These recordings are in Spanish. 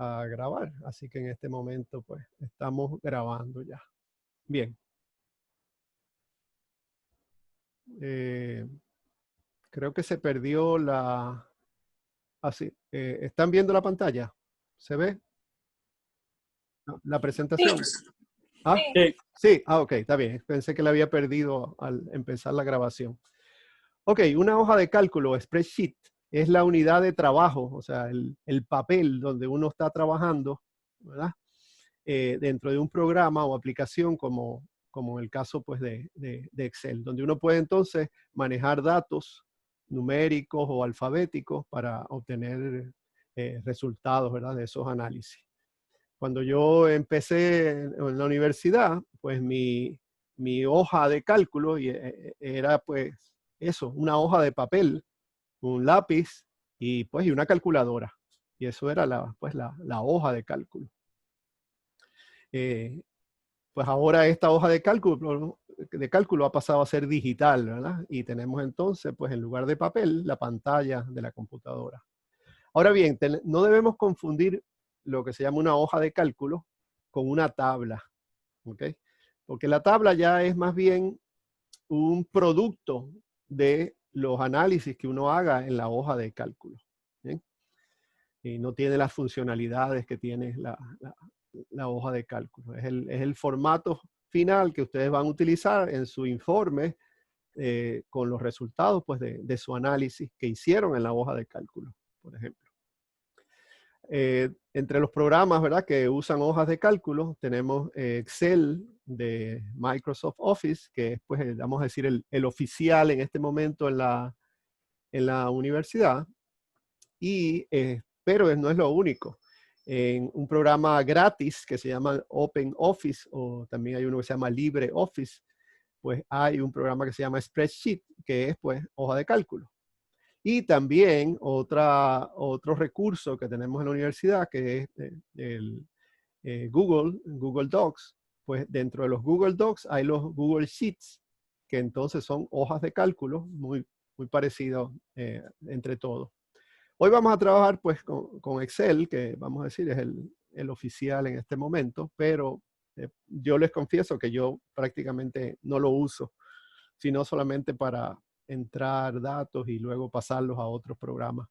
a grabar. Así que en este momento pues estamos grabando ya. Bien. Creo que se perdió la... Así, ¿están viendo la pantalla? ¿Se ve? No, la presentación. ¿Ah? Sí. Sí, ok, está bien. Pensé que la había perdido al empezar la grabación. Ok, una hoja de cálculo, spreadsheet, es la unidad de trabajo, o sea, el papel donde uno está trabajando, ¿verdad? Dentro de un programa o aplicación como el caso pues de Excel, donde uno puede entonces manejar datos numéricos o alfabéticos para obtener resultados, ¿verdad? De esos análisis. Cuando yo empecé en la universidad, pues mi hoja de cálculo era pues eso, una hoja de papel, un lápiz y pues una calculadora. Y eso era la hoja de cálculo. Pues ahora esta hoja de cálculo ha pasado a ser digital, ¿verdad? Y tenemos entonces, pues en lugar de papel, la pantalla de la computadora. Ahora bien, no debemos confundir lo que se llama una hoja de cálculo con una tabla, ¿ok? Porque la tabla ya es más bien un producto de los análisis que uno haga en la hoja de cálculo, ¿bien? Y no tiene las funcionalidades que tiene la hoja de cálculo. Es el formato final que ustedes van a utilizar en su informe con los resultados pues, de su análisis que hicieron en la hoja de cálculo, por ejemplo. Entre los programas, ¿verdad?, que usan hojas de cálculo, tenemos Excel de Microsoft Office, que es, pues, vamos a decir, el oficial en este momento en la universidad. Pero no es lo único. En un programa gratis que se llama Open Office, o también hay uno que se llama LibreOffice, pues hay un programa que se llama Spreadsheet, que es pues hoja de cálculo. Y también otro recurso que tenemos en la universidad, que es Google Docs. Pues dentro de los Google Docs hay los Google Sheets, que entonces son hojas de cálculo muy parecidos entre todos. Hoy vamos a trabajar pues con Excel, que vamos a decir es el oficial en este momento, pero yo les confieso que yo prácticamente no lo uso, sino solamente para entrar datos y luego pasarlos a otros programas.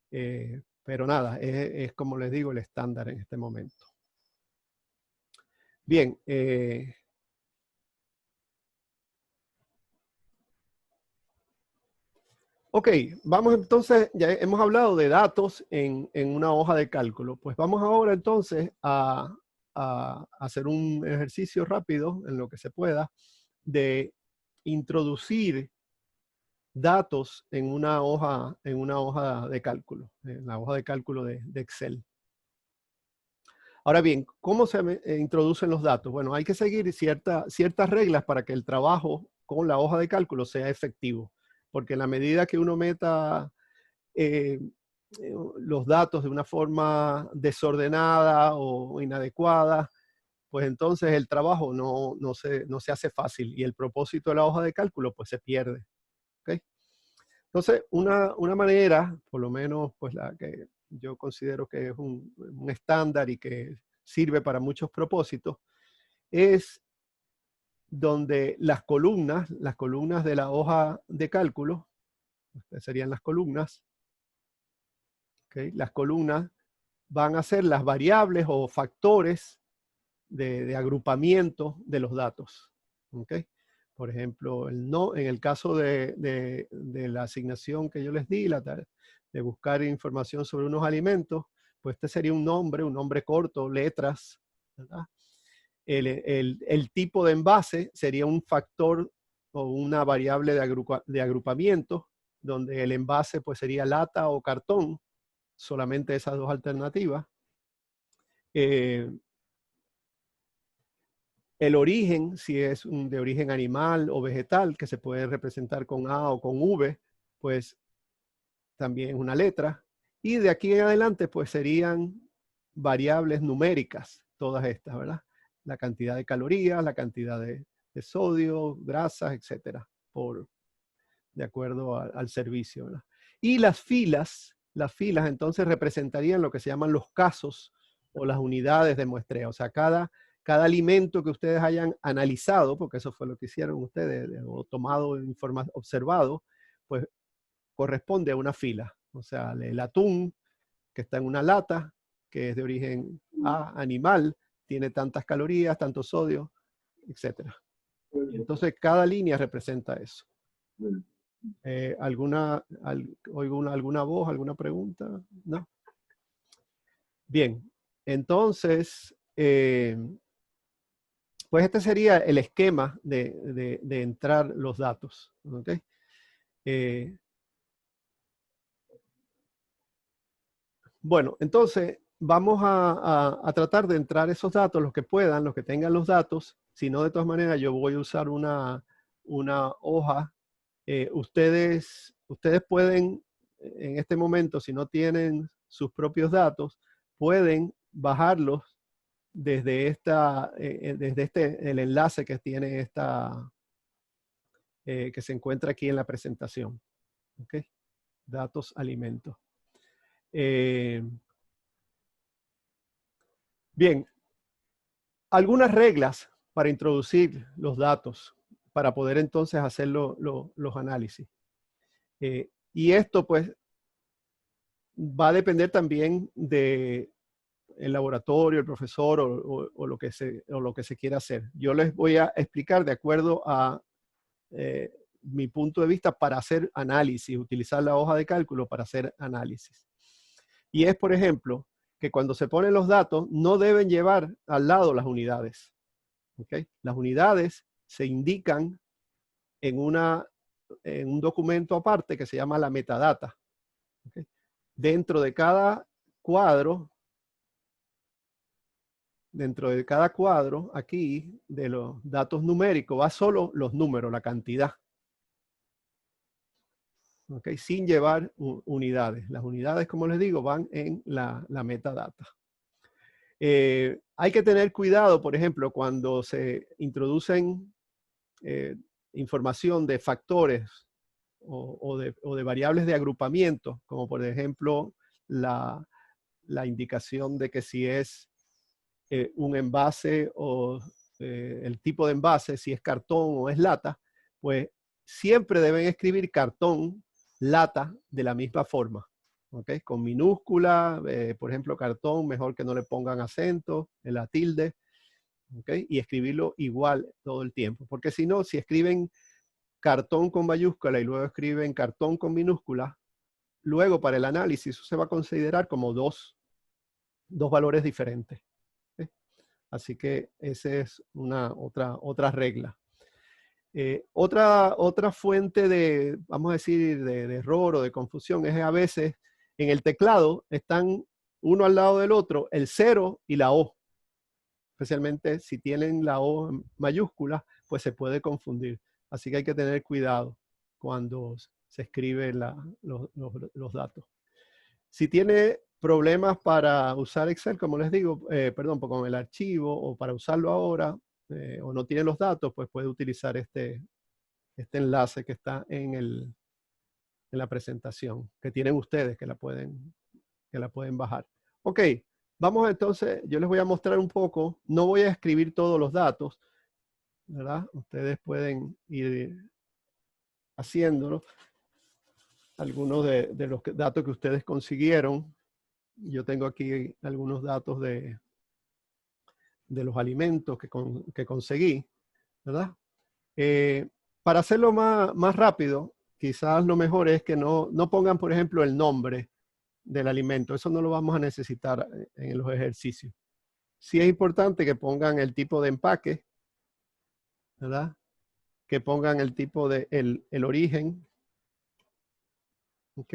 Pero nada, es como les digo, el estándar en este momento. Bien. Ok, vamos entonces, ya hemos hablado de datos en una hoja de cálculo. Pues vamos ahora entonces a hacer un ejercicio rápido en lo que se pueda de introducir datos en una hoja de cálculo, en la hoja de cálculo de Excel. Ahora bien, ¿cómo se introducen los datos? Bueno, hay que seguir ciertas reglas para que el trabajo con la hoja de cálculo sea efectivo. Porque en la medida que uno meta los datos de una forma desordenada o inadecuada, pues entonces el trabajo no se hace fácil y el propósito de la hoja de cálculo pues se pierde. ¿Okay? Entonces, una manera, por lo menos pues la que yo considero que es un estándar y que sirve para muchos propósitos, es donde las columnas de la hoja de cálculo, estas serían las columnas, ¿okay? Las columnas van a ser las variables o factores de agrupamiento de los datos. ¿Okay? Por ejemplo, en el caso de la asignación que yo les di, de buscar información sobre unos alimentos, pues este sería un nombre corto, letras, ¿verdad? El tipo de envase sería un factor o una variable de agrupamiento, donde el envase pues sería lata o cartón, solamente esas dos alternativas. El origen, si es de origen animal o vegetal, que se puede representar con A o con V, pues también una letra. Y de aquí en adelante, pues serían variables numéricas, todas estas, ¿verdad? La cantidad de calorías, la cantidad de sodio, grasas, etcétera, de acuerdo al servicio, ¿verdad? Y las filas Las filas entonces representarían lo que se llaman los casos o las unidades de muestreo. O sea, cada alimento que ustedes hayan analizado, porque eso fue lo que hicieron ustedes, o tomado, observado, pues corresponde a una fila. O sea, el atún que está en una lata, que es de origen animal, tiene tantas calorías, tanto sodio, etc. Entonces, cada línea representa eso. ¿Oigo alguna voz, alguna pregunta? ¿No? Bien, entonces, pues este sería el esquema de entrar los datos. ¿Okay? Bueno, entonces vamos a tratar de entrar esos datos, los que puedan, los que tengan los datos. Si no, de todas maneras, yo voy a usar una hoja. Ustedes pueden, en este momento, si no tienen sus propios datos, pueden bajarlos desde el enlace que tiene que se encuentra aquí en la presentación. ¿Okay? Datos, alimentos. Bien, algunas reglas para introducir los datos, para poder entonces hacer los análisis. Y esto pues va a depender también del laboratorio, el profesor o lo que se quiera hacer. Yo les voy a explicar de acuerdo a mi punto de vista para hacer análisis, utilizar la hoja de cálculo para hacer análisis. Y es, por ejemplo, que cuando se ponen los datos no deben llevar al lado las unidades. ¿Okay? Las unidades se indican en un documento aparte que se llama la metadata. ¿Okay? Dentro de cada cuadro, aquí de los datos numéricos, va solo los números, la cantidad. ¿Okay? Sin llevar unidades. Las unidades, como les digo, van en la metadata. Hay que tener cuidado, por ejemplo, cuando se introducen información de factores o de variables de agrupamiento, como por ejemplo la indicación de que si es un envase o el tipo de envase, si es cartón o es lata, pues siempre deben escribir cartón, lata de la misma forma. ¿Okay? Con minúscula, por ejemplo, cartón, mejor que no le pongan acento en la tilde. ¿Okay? Y escribirlo igual todo el tiempo. Porque si no, si escriben cartón con mayúscula y luego escriben cartón con minúscula, luego para el análisis eso se va a considerar como dos valores diferentes. ¿Okay? Así que esa es otra regla. Otra fuente de, vamos a decir, de error o de confusión es a veces en el teclado están uno al lado del otro el 0 y la O. Especialmente si tienen la O mayúscula, pues se puede confundir. Así que hay que tener cuidado cuando se escriben los datos. Si tiene problemas para usar Excel, como les digo, perdón, con el archivo o para usarlo ahora, o no tiene los datos, pues puede utilizar este enlace que está en la presentación, que tienen ustedes, que la pueden bajar. Ok, vamos entonces, yo les voy a mostrar un poco, no voy a escribir todos los datos, ¿verdad? Ustedes pueden ir haciéndolo. Algunos de los datos que ustedes consiguieron. Yo tengo aquí algunos datos de los alimentos que conseguí, ¿verdad? Para hacerlo más rápido, quizás lo mejor es que no pongan, por ejemplo, el nombre del alimento. Eso no lo vamos a necesitar en los ejercicios. Sí es importante que pongan el tipo de empaque, ¿verdad? Que pongan el tipo de el origen. ¿Ok?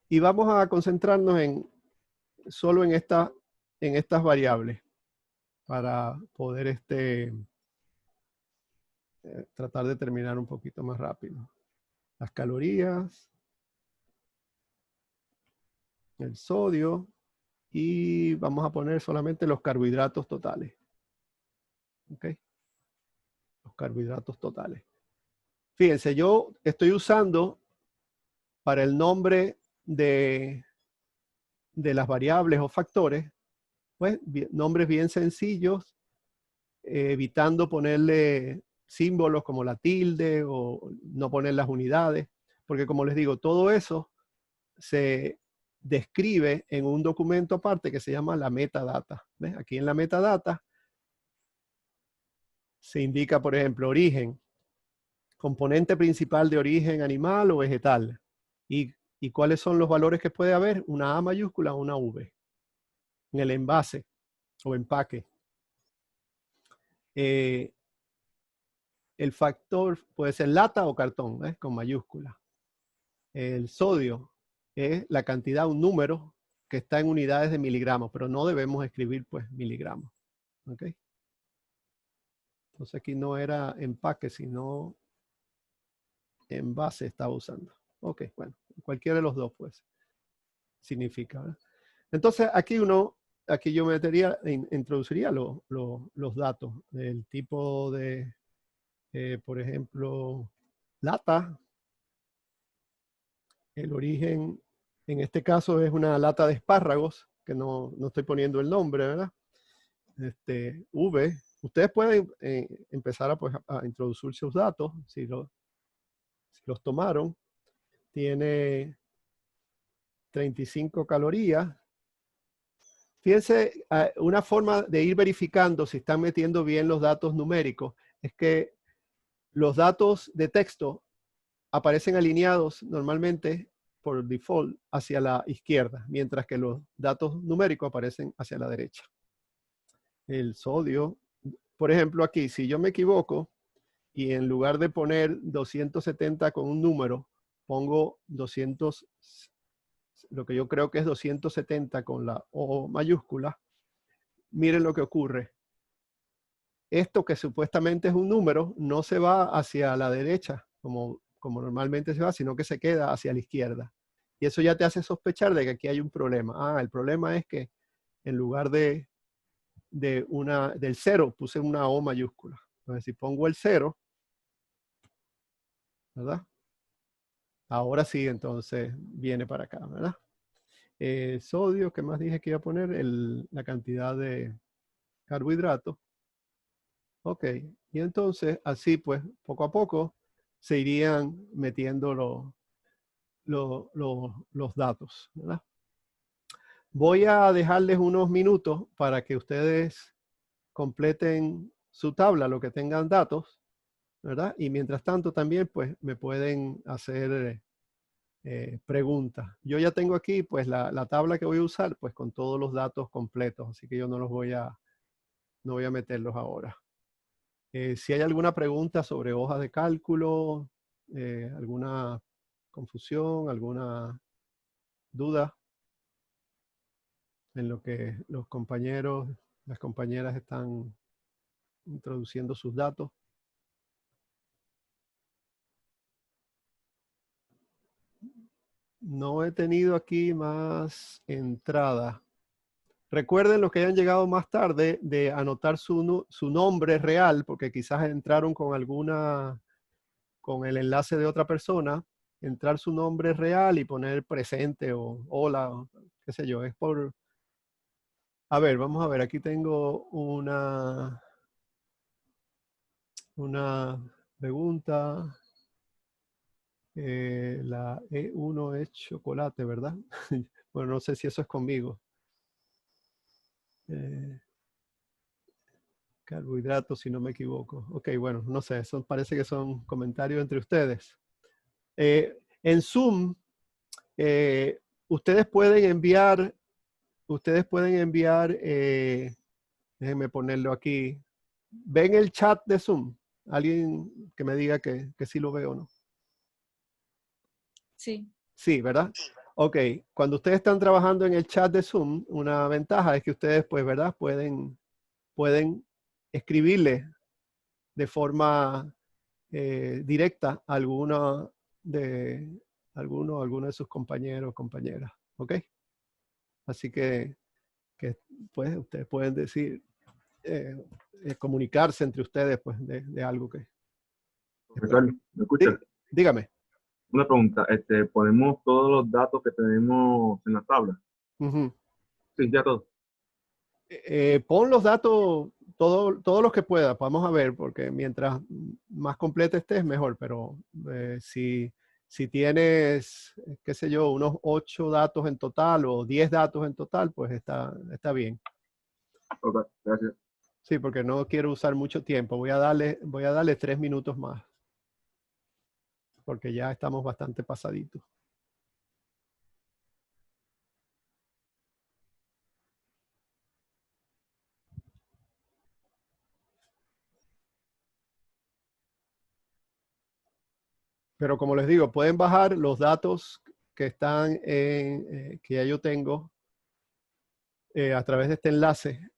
Y vamos a concentrarnos solo en estas variables para poder tratar de terminar un poquito más rápido. Las calorías, el sodio y vamos a poner solamente los carbohidratos totales. ¿Ok? Los carbohidratos totales. Fíjense, yo estoy usando para el nombre de de las variables o factores, pues nombres bien sencillos, evitando ponerle símbolos como la tilde o no poner las unidades, porque como les digo, todo eso se describe en un documento aparte que se llama la metadata. ¿Ves? Aquí en la metadata se indica, por ejemplo, origen, componente principal de origen animal o vegetal. ¿Y cuáles son los valores que puede haber? Una A mayúscula o una V. En el envase o empaque. El factor puede ser lata o cartón, ¿ves? Con mayúscula. El sodio es la cantidad, un número que está en unidades de miligramos, pero no debemos escribir pues miligramos. ¿Ok? Entonces aquí no era empaque, sino envase estaba usando. Ok, bueno, cualquiera de los dos pues significa, ¿verdad? Entonces aquí yo metería, introduciría los datos, el tipo de, por ejemplo, lata, el origen, en este caso es una lata de espárragos, que no estoy poniendo el nombre, ¿verdad? V, ustedes pueden empezar a introducir sus datos, si los tomaron. Tiene 35 calorías. Fíjense, una forma de ir verificando si están metiendo bien los datos numéricos es que los datos de texto aparecen alineados normalmente por default hacia la izquierda, mientras que los datos numéricos aparecen hacia la derecha. El sodio, por ejemplo, aquí, si yo me equivoco y en lugar de poner 270 con un número, pongo 200, lo que yo creo que es 270 con la O mayúscula, miren lo que ocurre. Esto que supuestamente es un número no se va hacia la derecha como normalmente se va, sino que se queda hacia la izquierda. Y eso ya te hace sospechar de que aquí hay un problema. Ah, el problema es que en lugar del 0 puse una O mayúscula. Entonces si pongo el 0, ¿verdad? Ahora sí, entonces viene para acá, ¿verdad? Sodio, ¿qué más dije que iba a poner? La cantidad de carbohidratos. Ok, y entonces así pues poco a poco se irían metiendo los datos, ¿verdad? Voy a dejarles unos minutos para que ustedes completen su tabla, lo que tengan datos, ¿verdad? Y mientras tanto también pues me pueden hacer preguntas. Yo ya tengo aquí pues la tabla que voy a usar pues con todos los datos completos, así que yo no voy a meterlos ahora. Si hay alguna pregunta sobre hojas de cálculo, alguna confusión, alguna duda en lo que los compañeros, las compañeras están introduciendo sus datos. No he tenido aquí más entrada. Recuerden los que hayan llegado más tarde de anotar su nombre real, porque quizás entraron con el enlace de otra persona, entrar su nombre real y poner presente o hola, o qué sé yo. Es por... A ver, vamos a ver, aquí tengo una pregunta. La E1 es chocolate, ¿verdad? Bueno, no sé si eso es conmigo. Carbohidratos, si no me equivoco. Ok, bueno, no sé, eso parece que son comentarios entre ustedes. En Zoom, ustedes pueden enviar, déjenme ponerlo aquí. ¿Ven el chat de Zoom? Alguien que me diga que sí lo veo o no. Sí. Sí, ¿verdad? Ok, cuando ustedes están trabajando en el chat de Zoom, una ventaja es que ustedes, pues, ¿verdad? Pueden escribirle de forma directa a alguno de sus compañeros o compañeras, ¿ok? Así que pues, ustedes pueden decir, comunicarse entre ustedes, pues, de algo que... Profesor, ¿me escucha? Dígame. Una pregunta, ¿ponemos todos los datos que tenemos en la tabla? Ujú. Sí, ya todo. Pon los datos, todos los que puedas, vamos a ver, porque mientras más completa estés, mejor, pero si tienes, qué sé yo, unos 8 datos en total o 10 datos en total, pues está bien. Ok, gracias. Sí, porque no quiero usar mucho tiempo. Voy a darle 3 minutos más, porque ya estamos bastante pasaditos. Pero como les digo, pueden bajar los datos que están que ya yo tengo a través de este enlace.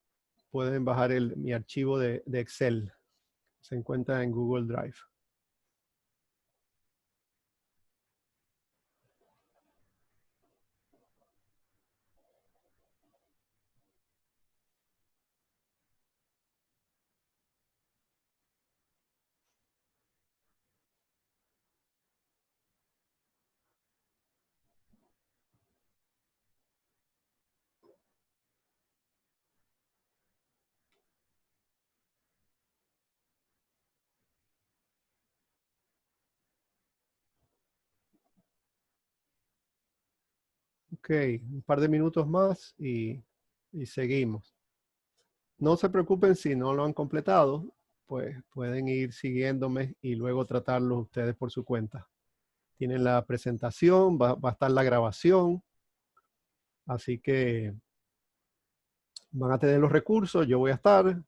Pueden bajar mi archivo de Excel. Se encuentra en Google Drive. Ok, un par de minutos más y seguimos. No se preocupen si no lo han completado, pues pueden ir siguiéndome y luego tratarlo ustedes por su cuenta. Tienen la presentación, va a estar la grabación, así que van a tener los recursos, yo voy a estar.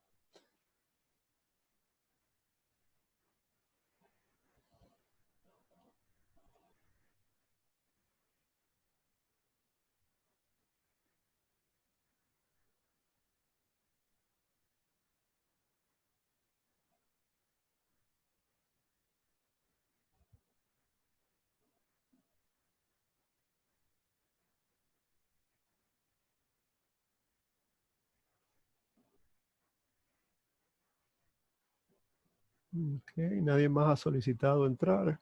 Ok, nadie más ha solicitado entrar.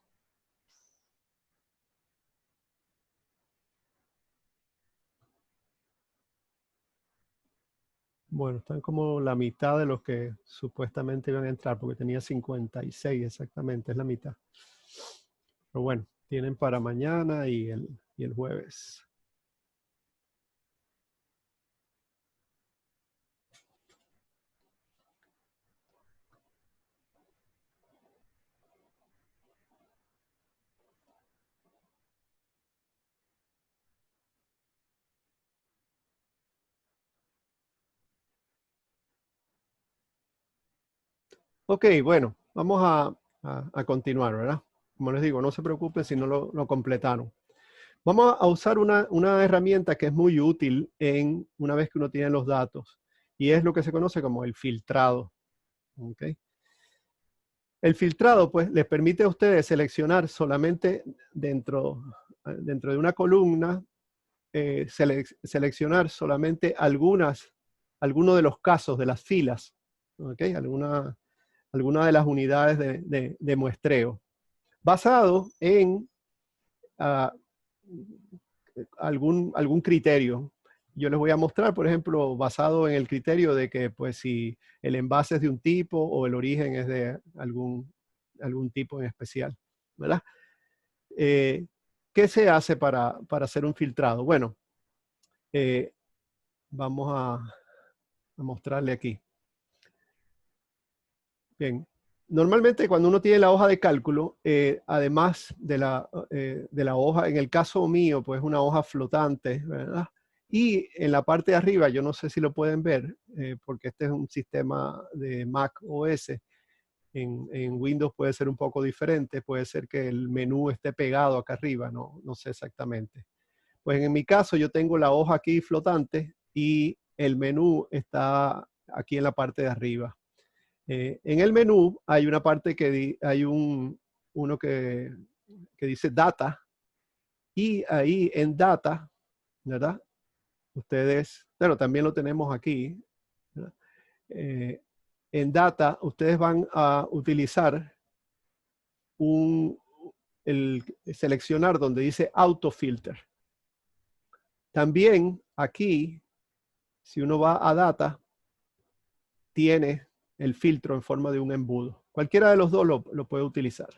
Bueno, están como la mitad de los que supuestamente iban a entrar, porque tenía 56 exactamente, es la mitad. Pero bueno, tienen para mañana y el jueves. Ok, bueno, vamos a continuar, ¿verdad? Como les digo, no se preocupen si no lo completaron. Vamos a usar una herramienta que es muy útil una vez que uno tiene los datos, y es lo que se conoce como el filtrado. ¿Ok? El filtrado, pues, les permite a ustedes seleccionar solamente dentro de una columna, seleccionar solamente algunos de los casos de las filas, ¿ok? Alguna de las unidades de muestreo, basado en ah, algún criterio. Yo les voy a mostrar, por ejemplo, basado en el criterio de que, pues, si el envase es de un tipo o el origen es de algún tipo en especial, ¿verdad? ¿Qué se hace para hacer un filtrado? Bueno, eh, vamos a mostrarle aquí. Bien, normalmente cuando uno tiene la hoja de cálculo, además de la hoja, en el caso mío, pues una hoja flotante, ¿verdad? Y en la parte de arriba, yo no sé si lo pueden ver, porque este es un sistema de Mac OS. En Windows puede ser un poco diferente, puede ser que el menú esté pegado acá arriba, no sé exactamente. Pues en mi caso yo tengo la hoja aquí flotante y el menú está aquí en la parte de arriba. En el menú hay una parte hay uno que dice Data, y ahí en Data, ¿verdad? Ustedes, bueno, también lo tenemos aquí, ¿verdad? En Data ustedes van a utilizar el seleccionar donde dice Auto Filter. También aquí, si uno va a data, tiene el filtro en forma de un embudo. Cualquiera de los dos lo puede utilizar.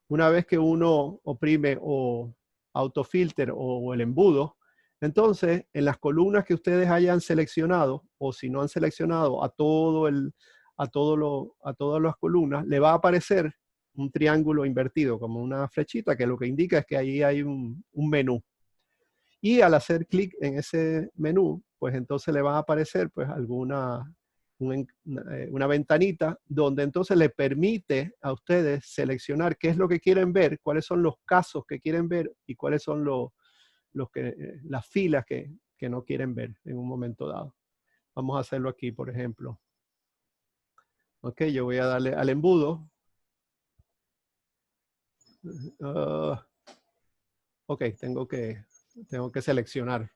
Una vez que uno oprime o autofilter o el embudo, entonces en las columnas que ustedes hayan seleccionado, o si no han seleccionado a todas las columnas, le va a aparecer un triángulo invertido, como una flechita, que lo que indica es que ahí hay un menú. Y al hacer clic en ese menú, pues entonces le va a aparecer pues una ventanita donde entonces le permite a ustedes seleccionar qué es lo que quieren ver, cuáles son los casos que quieren ver y cuáles son las filas que no quieren ver en un momento dado. Vamos a hacerlo aquí, por ejemplo. Ok, yo voy a darle al embudo. Ok, tengo que seleccionar.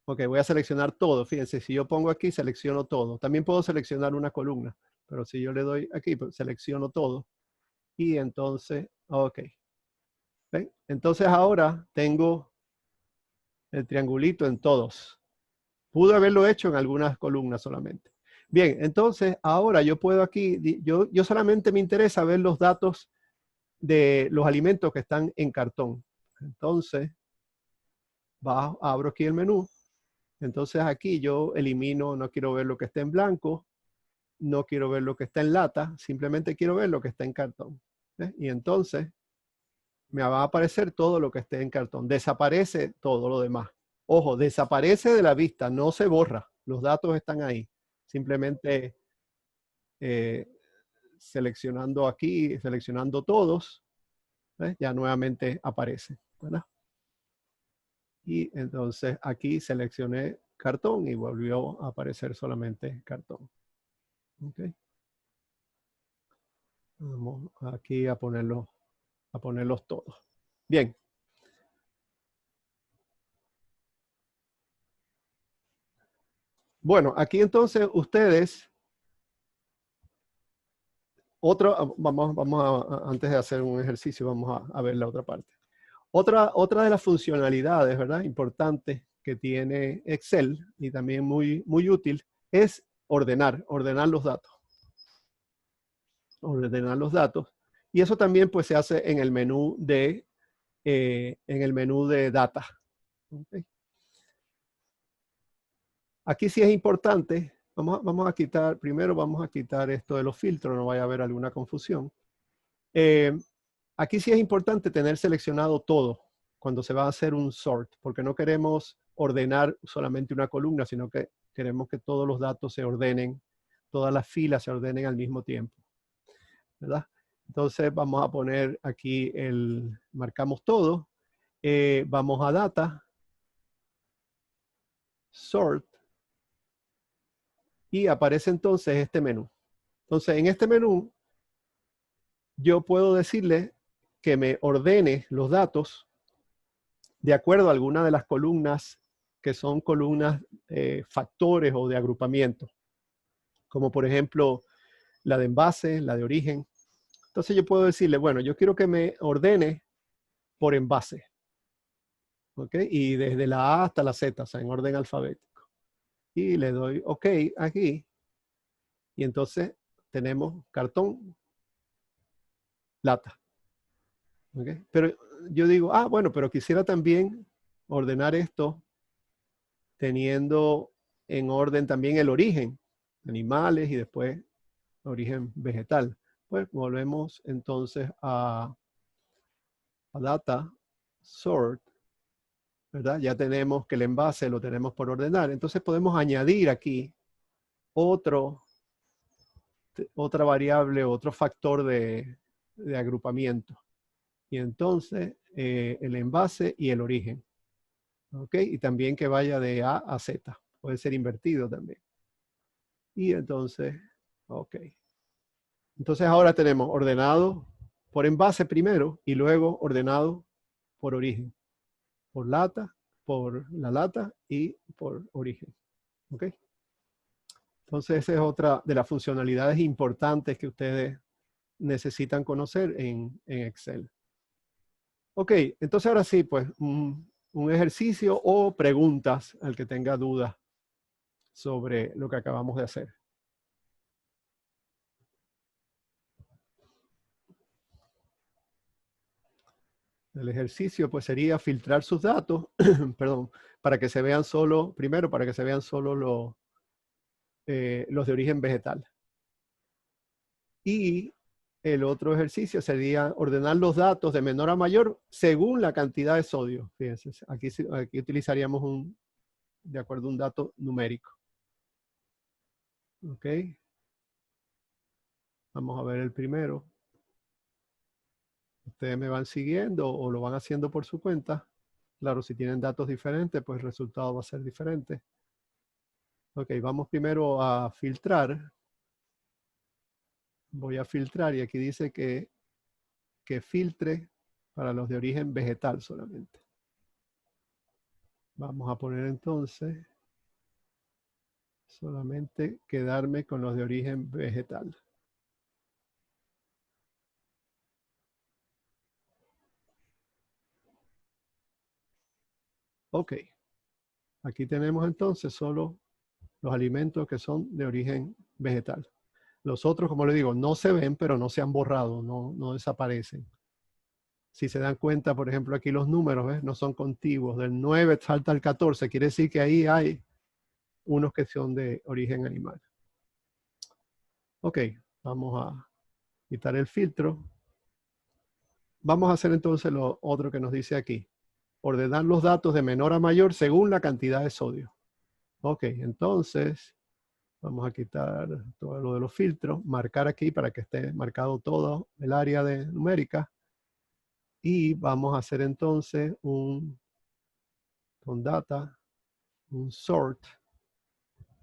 Ok, voy a seleccionar todo. Fíjense, si yo pongo aquí, selecciono todo. También puedo seleccionar una columna, pero si yo le doy aquí, pues selecciono todo. Y entonces, ok. ¿Ven? Entonces ahora tengo el triangulito en todos. Pude haberlo hecho en algunas columnas solamente. Bien, entonces ahora yo puedo aquí, yo solamente me interesa ver los datos de los alimentos que están en cartón. Entonces, abro aquí el menú. Entonces aquí yo elimino, no quiero ver lo que está en blanco, no quiero ver lo que está en lata, simplemente quiero ver lo que está en cartón. ¿Ves? Y entonces me va a aparecer todo lo que esté en cartón. Desaparece todo lo demás. Ojo, desaparece de la vista, no se borra. Los datos están ahí. Simplemente seleccionando aquí, seleccionando todos, ¿ves? Ya nuevamente aparece, ¿verdad? Y entonces aquí seleccioné cartón y volvió a aparecer solamente cartón. Okay. Vamos aquí a ponerlos todos. Bien. Bueno, aquí entonces ustedes, antes de hacer un ejercicio, vamos a ver la otra parte. Otra de las funcionalidades, ¿verdad? Importantes que tiene Excel y también muy, muy útil es ordenar los datos. Ordenar los datos. Y eso también pues se hace en el menú de data. Okay. Aquí sí es importante, vamos a quitar esto de los filtros, no vaya a haber alguna confusión. Aquí sí es importante tener seleccionado todo cuando se va a hacer un sort, porque no queremos ordenar solamente una columna, sino que queremos que todos los datos se ordenen, todas las filas se ordenen al mismo tiempo, ¿verdad? Entonces vamos a poner aquí marcamos todo, vamos a data, sort, y aparece entonces este menú. Entonces en este menú yo puedo decirle que me ordene los datos de acuerdo a alguna de las columnas que son columnas factores o de agrupamiento, como por ejemplo la de envase, la de origen. Entonces yo puedo decirle, bueno, yo quiero que me ordene por envase, ¿ok? Y desde la A hasta la Z, o sea, en orden alfabético. Y le doy OK aquí, y entonces tenemos cartón, lata. ¿Okay? Pero yo digo, bueno, pero quisiera también ordenar esto teniendo en orden también el origen, animales y después origen vegetal. Pues volvemos entonces a data, sort, ¿verdad? Ya tenemos que el envase lo tenemos por ordenar. Entonces podemos añadir aquí otra variable, otro factor de agrupamiento. Y entonces el envase y el origen. ¿Ok? Y también que vaya de A a Z. Puede ser invertido también. Y entonces, ok. Entonces ahora tenemos ordenado por envase primero y luego ordenado por origen. Por lata, por la lata y por origen. ¿Ok? Entonces esa es otra de las funcionalidades importantes que ustedes necesitan conocer en Excel. Ok, entonces ahora sí, pues un un ejercicio o preguntas al que tenga dudas sobre lo que acabamos de hacer. El ejercicio pues sería filtrar sus datos, perdón, para que se vean solo, primero para que se vean solo los de origen vegetal. Y el otro ejercicio sería ordenar los datos de menor a mayor según la cantidad de sodio. Fíjense, aquí utilizaríamos de acuerdo a un dato numérico. Ok. Vamos a ver el primero. Ustedes me van siguiendo o lo van haciendo por su cuenta. Claro, si tienen datos diferentes, pues el resultado va a ser diferente. Ok, vamos primero a filtrar. Voy a filtrar y aquí dice que filtre para los de origen vegetal solamente. Vamos a poner entonces solamente quedarme con los de origen vegetal. Ok. Aquí tenemos entonces solo los alimentos que son de origen vegetal. Los otros, como les digo, no se ven, pero no se han borrado, no desaparecen. Si se dan cuenta, por ejemplo, aquí los números, ¿ves? No son contiguos. Del 9 salta al 14. Quiere decir que ahí hay unos que son de origen animal. Ok, vamos a quitar el filtro. Vamos a hacer entonces lo otro que nos dice aquí. Ordenar los datos de menor a mayor según la cantidad de sodio. Ok, entonces vamos a quitar todo lo de los filtros, marcar aquí para que esté marcado todo el área de numérica. Y vamos a hacer entonces con data, un sort.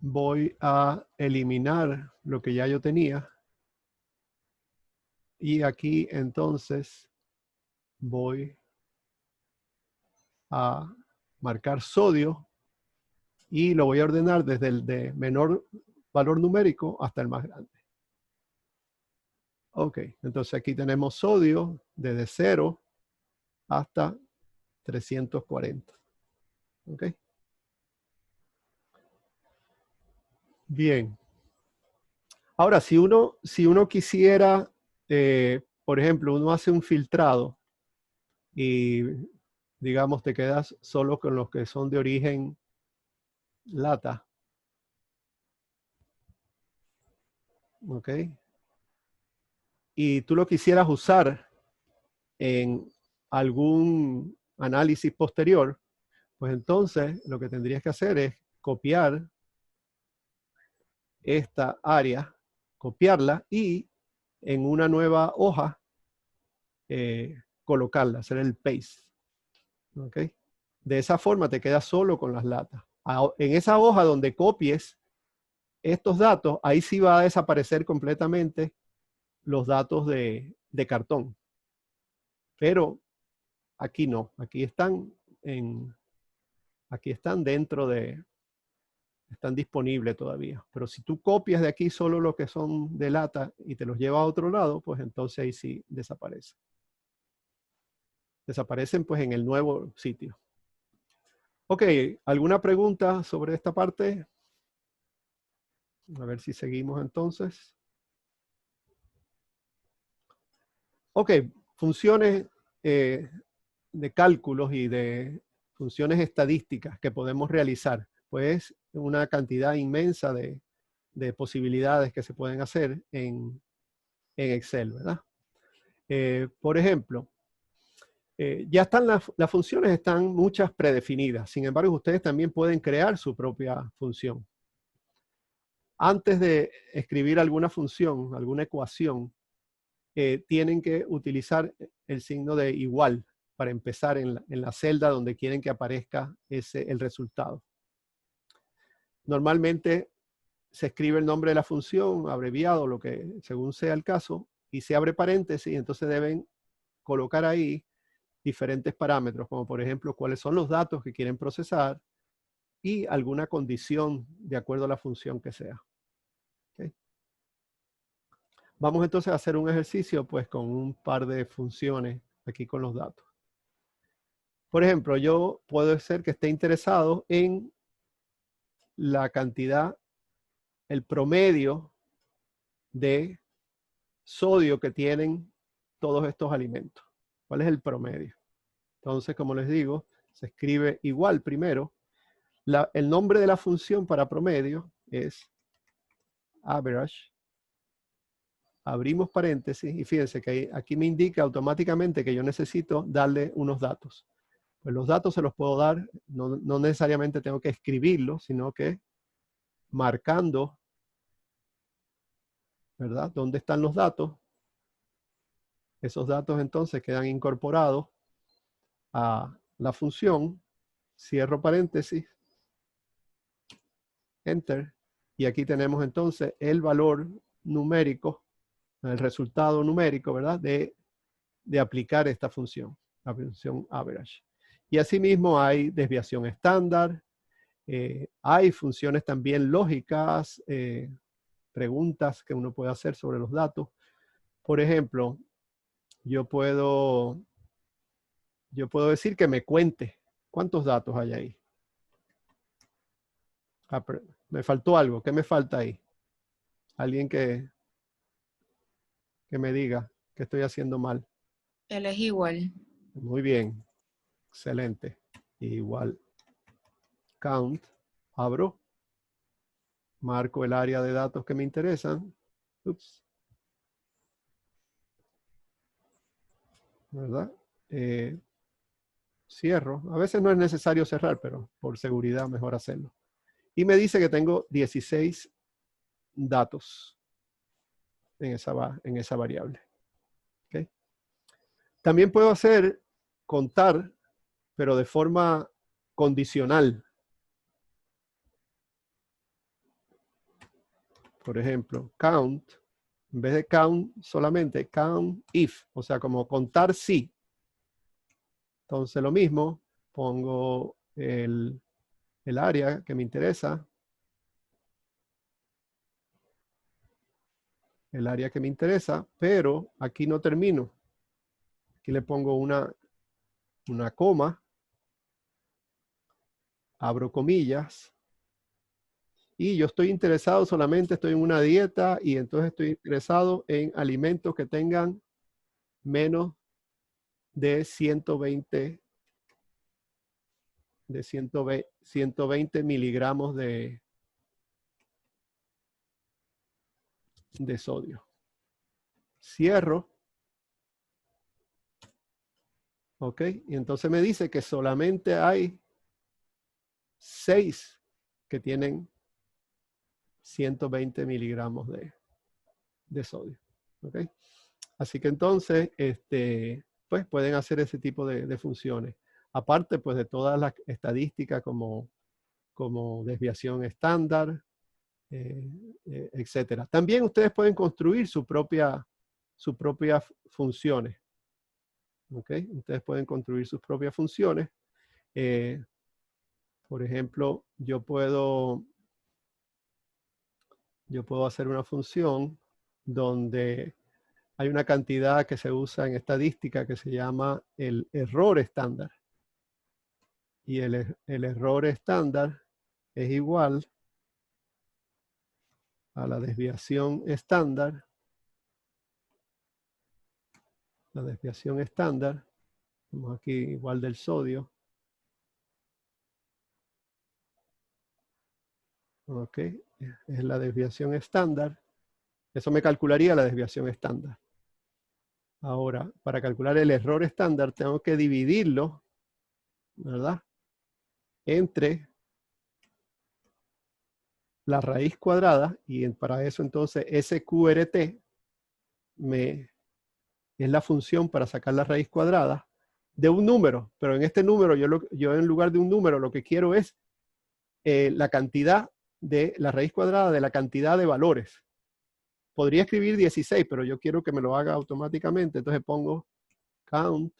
Voy a eliminar lo que ya yo tenía. Y aquí entonces voy a marcar sodio y lo voy a ordenar desde el de menor valor numérico hasta el más grande. Ok, entonces aquí tenemos sodio desde 0 hasta 340. Ok. Bien. Ahora, si uno quisiera, por ejemplo, uno hace un filtrado y, digamos, te quedas solo con los que son de origen lata. Ok. Y tú lo quisieras usar en algún análisis posterior, pues entonces lo que tendrías que hacer es copiar esta área, copiarla y en una nueva hoja colocarla, hacer el paste. ¿Okay? De esa forma te quedas solo con las latas. En esa hoja donde copies estos datos, ahí sí va a desaparecer completamente los datos de cartón. Pero aquí no, aquí están dentro de, están disponibles todavía. Pero si tú copias de aquí solo lo que son de lata y te los llevas a otro lado, pues entonces ahí sí desaparece. Desaparecen pues en el nuevo sitio. Ok, ¿alguna pregunta sobre esta parte? A ver si seguimos entonces. Ok, funciones de cálculos y de funciones estadísticas que podemos realizar. Pues una cantidad inmensa de posibilidades que se pueden hacer en Excel, ¿verdad? Por ejemplo, ya están las funciones, están muchas predefinidas. Sin embargo, ustedes también pueden crear su propia función. Antes de escribir alguna función, alguna ecuación, tienen que utilizar el signo de igual para empezar en la celda donde quieren que aparezca el resultado. Normalmente se escribe el nombre de la función, abreviado, lo que según sea el caso, y se abre paréntesis, y entonces deben colocar ahí diferentes parámetros, como por ejemplo cuáles son los datos que quieren procesar y alguna condición de acuerdo a la función que sea. ¿Okay? Vamos entonces a hacer un ejercicio pues con un par de funciones aquí con los datos. Por ejemplo, yo puedo ser que esté interesado en la cantidad, el promedio de sodio que tienen todos estos alimentos. ¿Cuál es el promedio? Entonces, como les digo, se escribe igual primero. El nombre de la función para promedio es average. Abrimos paréntesis y fíjense que aquí me indica automáticamente que yo necesito darle unos datos. Pues los datos se los puedo dar, no necesariamente tengo que escribirlos, sino que marcando, ¿verdad? ¿Dónde están los datos? Esos datos entonces quedan incorporados a la función, cierro paréntesis, enter, y aquí tenemos entonces el valor numérico, el resultado numérico, ¿verdad? De aplicar esta función, la función average. Y asimismo hay desviación estándar, hay funciones también lógicas, preguntas que uno puede hacer sobre los datos. Por ejemplo, yo puedo decir que me cuente cuántos datos hay ahí. Ah, me faltó algo. ¿Qué me falta ahí? Alguien que me diga que estoy haciendo mal. Él es igual. Muy bien. Excelente. Igual. Count. Abro. Marco el área de datos que me interesan. Ups. ¿Verdad? Cierro. A veces no es necesario cerrar, pero por seguridad mejor hacerlo. Y me dice que tengo 16 datos en esa variable. ¿Okay? También puedo contar, pero de forma condicional. Por ejemplo, count, en vez de count solamente, count if, o sea, como contar si. Entonces lo mismo, pongo el área que me interesa, pero aquí no termino. Aquí le pongo una coma, abro comillas, y yo estoy interesado solamente, estoy en una dieta y entonces estoy interesado en alimentos que tengan menos de 120 miligramos de sodio. Cierro. Ok, y entonces me dice que solamente hay 6 que tienen 120 miligramos de sodio. Ok, así que entonces, pues pueden hacer ese tipo de funciones. Aparte, pues de todas las estadísticas como desviación estándar, etcétera. También ustedes pueden construir sus propias funciones. ¿Ok? Ustedes pueden construir sus propias funciones. Por ejemplo, yo puedo hacer una función donde hay una cantidad que se usa en estadística que se llama el error estándar. Y el error estándar es igual a la desviación estándar. La desviación estándar, vamos aquí igual del sodio. Ok, es la desviación estándar. Eso me calcularía la desviación estándar. Ahora, para calcular el error estándar, tengo que dividirlo, ¿verdad? Entre la raíz cuadrada, y para eso entonces SQRT es la función para sacar la raíz cuadrada de un número, pero en este número yo en lugar de un número lo que quiero es la cantidad de la raíz cuadrada de la cantidad de valores. Podría escribir 16, pero yo quiero que me lo haga automáticamente, entonces pongo count,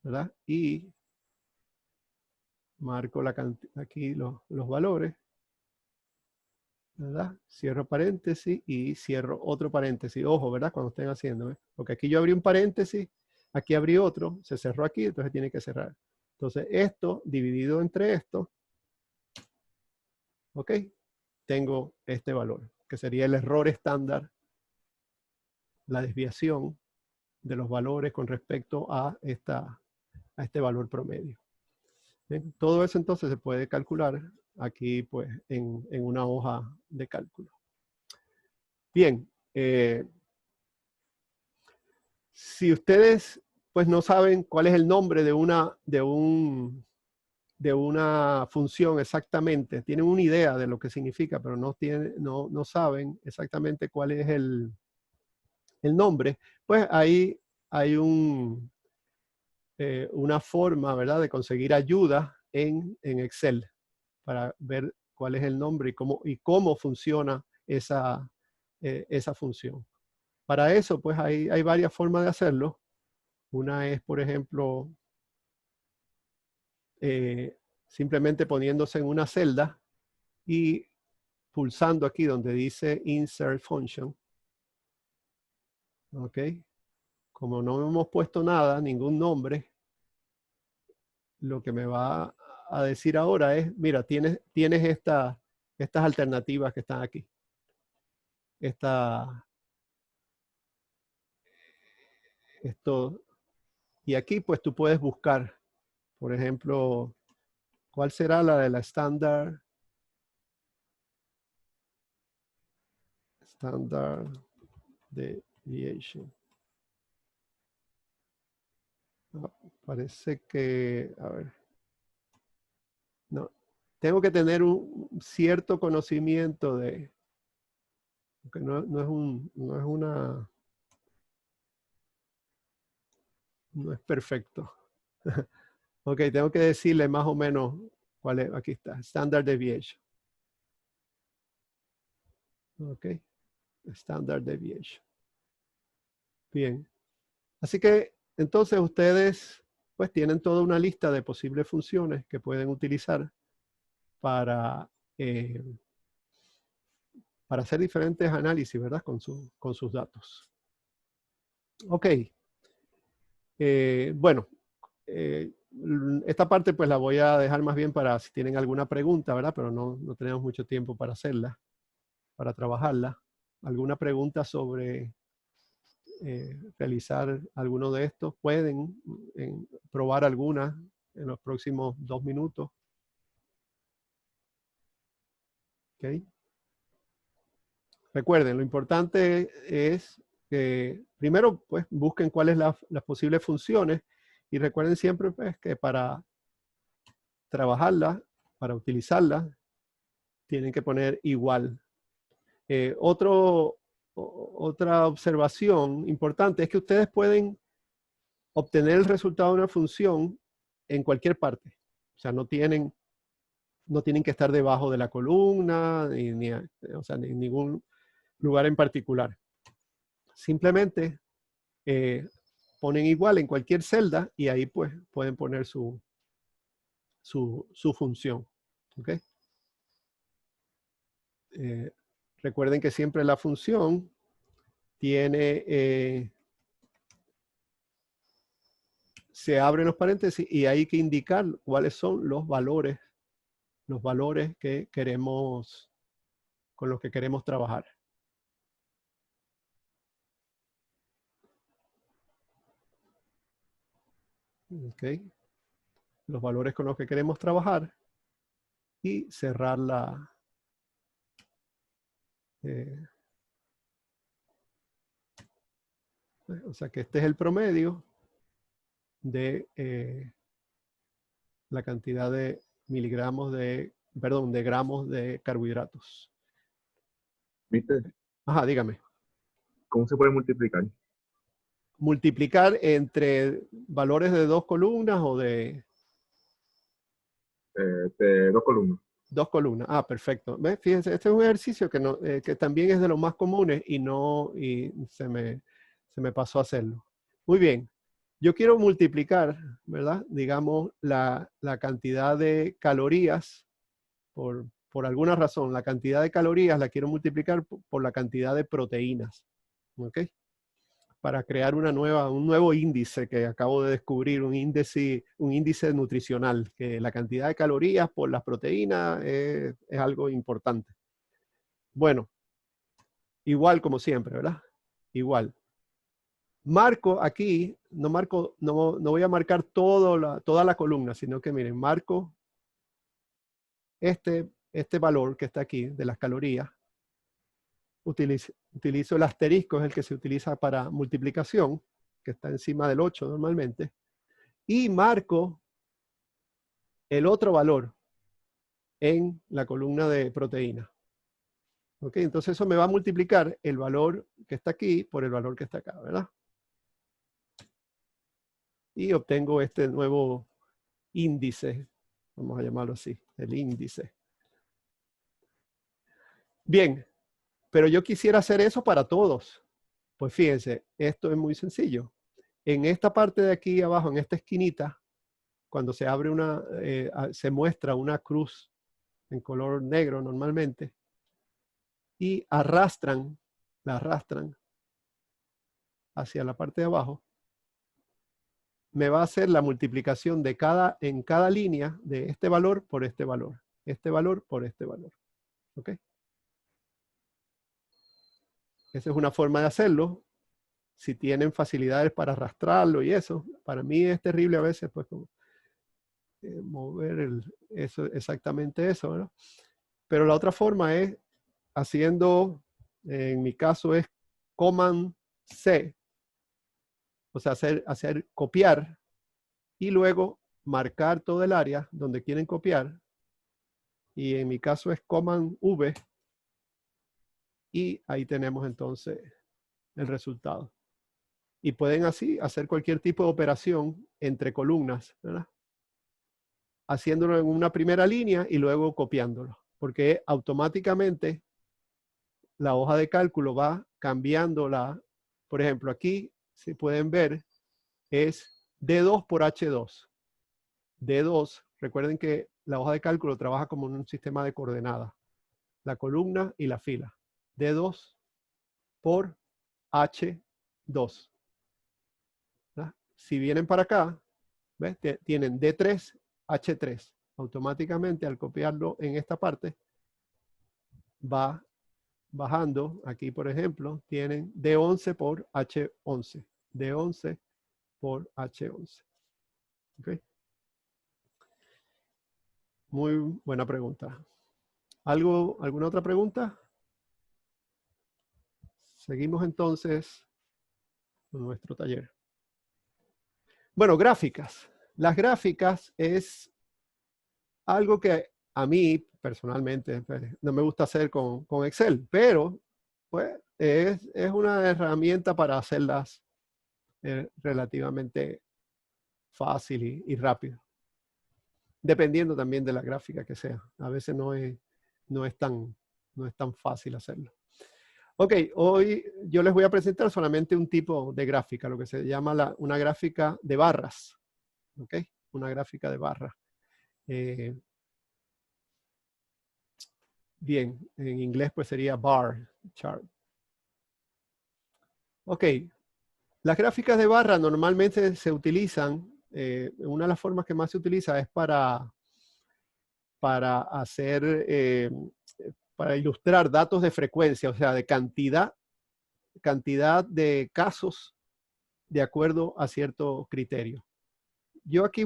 ¿verdad? Y marco aquí los valores, ¿verdad? Cierro paréntesis y cierro otro paréntesis. Ojo, ¿verdad? Cuando estén haciendo, ¿eh? Porque aquí yo abrí un paréntesis, aquí abrí otro, se cerró aquí, entonces tiene que cerrar. Entonces esto dividido entre esto, ¿ok? Tengo este valor, que sería el error estándar, la desviación de los valores con respecto a este valor promedio. Bien, todo eso entonces se puede calcular aquí pues en una hoja de cálculo. Bien, si ustedes pues no saben cuál es el nombre de una función exactamente, tienen una idea de lo que significa, pero no saben exactamente cuál es el nombre, pues ahí hay una forma, ¿verdad?, de conseguir ayuda en Excel para ver cuál es el nombre y cómo funciona esa función. Para eso, pues hay varias formas de hacerlo. Una es, por ejemplo, simplemente poniéndose en una celda y pulsando aquí donde dice Insert Function. ¿Ok? Como no hemos puesto nada, ningún nombre, lo que me va a decir ahora es, mira, tienes estas alternativas que están aquí. Esto, y aquí pues tú puedes buscar, por ejemplo, ¿cuál será la de la Standard Deviation? Parece que, a ver, no, tengo que tener un cierto conocimiento de, porque no es perfecto. Ok, tengo que decirle más o menos cuál es, aquí está, Standard Deviation. Ok, Standard Deviation. Bien, así que entonces ustedes pues tienen toda una lista de posibles funciones que pueden utilizar para hacer diferentes análisis, ¿verdad? Con sus datos. Ok. Bueno, esta parte pues la voy a dejar más bien para si tienen alguna pregunta, ¿verdad? Pero no tenemos mucho tiempo para hacerla, para trabajarla. ¿Alguna pregunta sobre realizar alguno de estos? Pueden probar alguna en los próximos 2 minutos. ¿Ok? Recuerden, lo importante es que primero pues busquen cuáles las posibles funciones y recuerden siempre pues que para trabajarla, para utilizarla, tienen que poner igual. Otra observación importante es que ustedes pueden obtener el resultado de una función en cualquier parte. O sea, no tienen que estar debajo de la columna, ni en ningún lugar en particular. Simplemente ponen igual en cualquier celda y ahí pues pueden poner su función. ¿Ok? Recuerden que siempre la función se abren los paréntesis y hay que indicar cuáles son los valores que queremos, con los que queremos trabajar. ¿Ok? Los valores con los que queremos trabajar y cerrar o sea que este es el promedio de la cantidad de gramos de carbohidratos. ¿Viste? Ajá, dígame. ¿Cómo se puede multiplicar? Multiplicar entre valores de 2 columnas o de... De 2 columnas. 2 columnas. Ah, perfecto. ¿Ves? Fíjense, este es un ejercicio que también es de los más comunes y se me pasó a hacerlo. Muy bien. Yo quiero multiplicar, ¿verdad? Digamos, la cantidad de calorías, por alguna razón, la cantidad de calorías la quiero multiplicar por la cantidad de proteínas. ¿Ok? para crear un nuevo índice que acabo de descubrir, un índice nutricional, que la cantidad de calorías por las proteínas es algo importante. Bueno, igual como siempre, ¿verdad? Igual. Marco aquí, no voy a marcar toda la columna, sino que miren, marco este valor que está aquí de las calorías. Utilizo el asterisco, es el que se utiliza para multiplicación, que está encima del 8 normalmente, y marco el otro valor en la columna de proteína. ¿Ok? Entonces eso me va a multiplicar el valor que está aquí por el valor que está acá, ¿verdad? Y obtengo este nuevo índice, vamos a llamarlo así, el índice. Bien, pero yo quisiera hacer eso para todos. Pues fíjense, esto es muy sencillo. En esta parte de aquí abajo, en esta esquinita, cuando se abre se muestra una cruz en color negro normalmente, y la arrastran hacia la parte de abajo, me va a hacer la multiplicación en cada línea de este valor por este valor por este valor. ¿Ok? Esa es una forma de hacerlo. Si tienen facilidades para arrastrarlo y eso, para mí es terrible a veces, pues, mover exactamente eso, ¿verdad? Pero la otra forma es haciendo, en mi caso es Command C, o sea, copiar y luego marcar todo el área donde quieren copiar, y en mi caso es Command V, y ahí tenemos entonces el resultado. Y pueden así hacer cualquier tipo de operación entre columnas, ¿verdad? Haciéndolo en una primera línea y luego copiándolo, porque automáticamente la hoja de cálculo va cambiando por ejemplo, aquí, si pueden ver, es D2 por H2. D2, recuerden que la hoja de cálculo trabaja como un sistema de coordenadas, la columna y la fila. D2 por H2. ¿verdad? Si vienen para acá, ¿ves? Tienen D3, H3. Automáticamente, al copiarlo en esta parte, va bajando. Aquí, por ejemplo, tienen D11 por H11. D11 por H11. ¿Okay? Muy buena pregunta. ¿Alguna otra pregunta? Seguimos entonces con nuestro taller. Bueno, gráficas. Las gráficas es algo que a mí personalmente pues, no me gusta hacer con Excel, pero pues, es una herramienta para hacerlas relativamente fácil y rápido. Dependiendo también de la gráfica que sea. A veces no es tan fácil hacerlo. Ok, hoy yo les voy a presentar solamente un tipo de gráfica, lo que se llama una gráfica de barras. Ok, una gráfica de barras. Bien, en inglés pues sería bar chart. Ok, las gráficas de barra normalmente se utilizan, una de las formas que más se utiliza es para hacer, para ilustrar datos de frecuencia, o sea, de cantidad de casos de acuerdo a cierto criterio. Yo aquí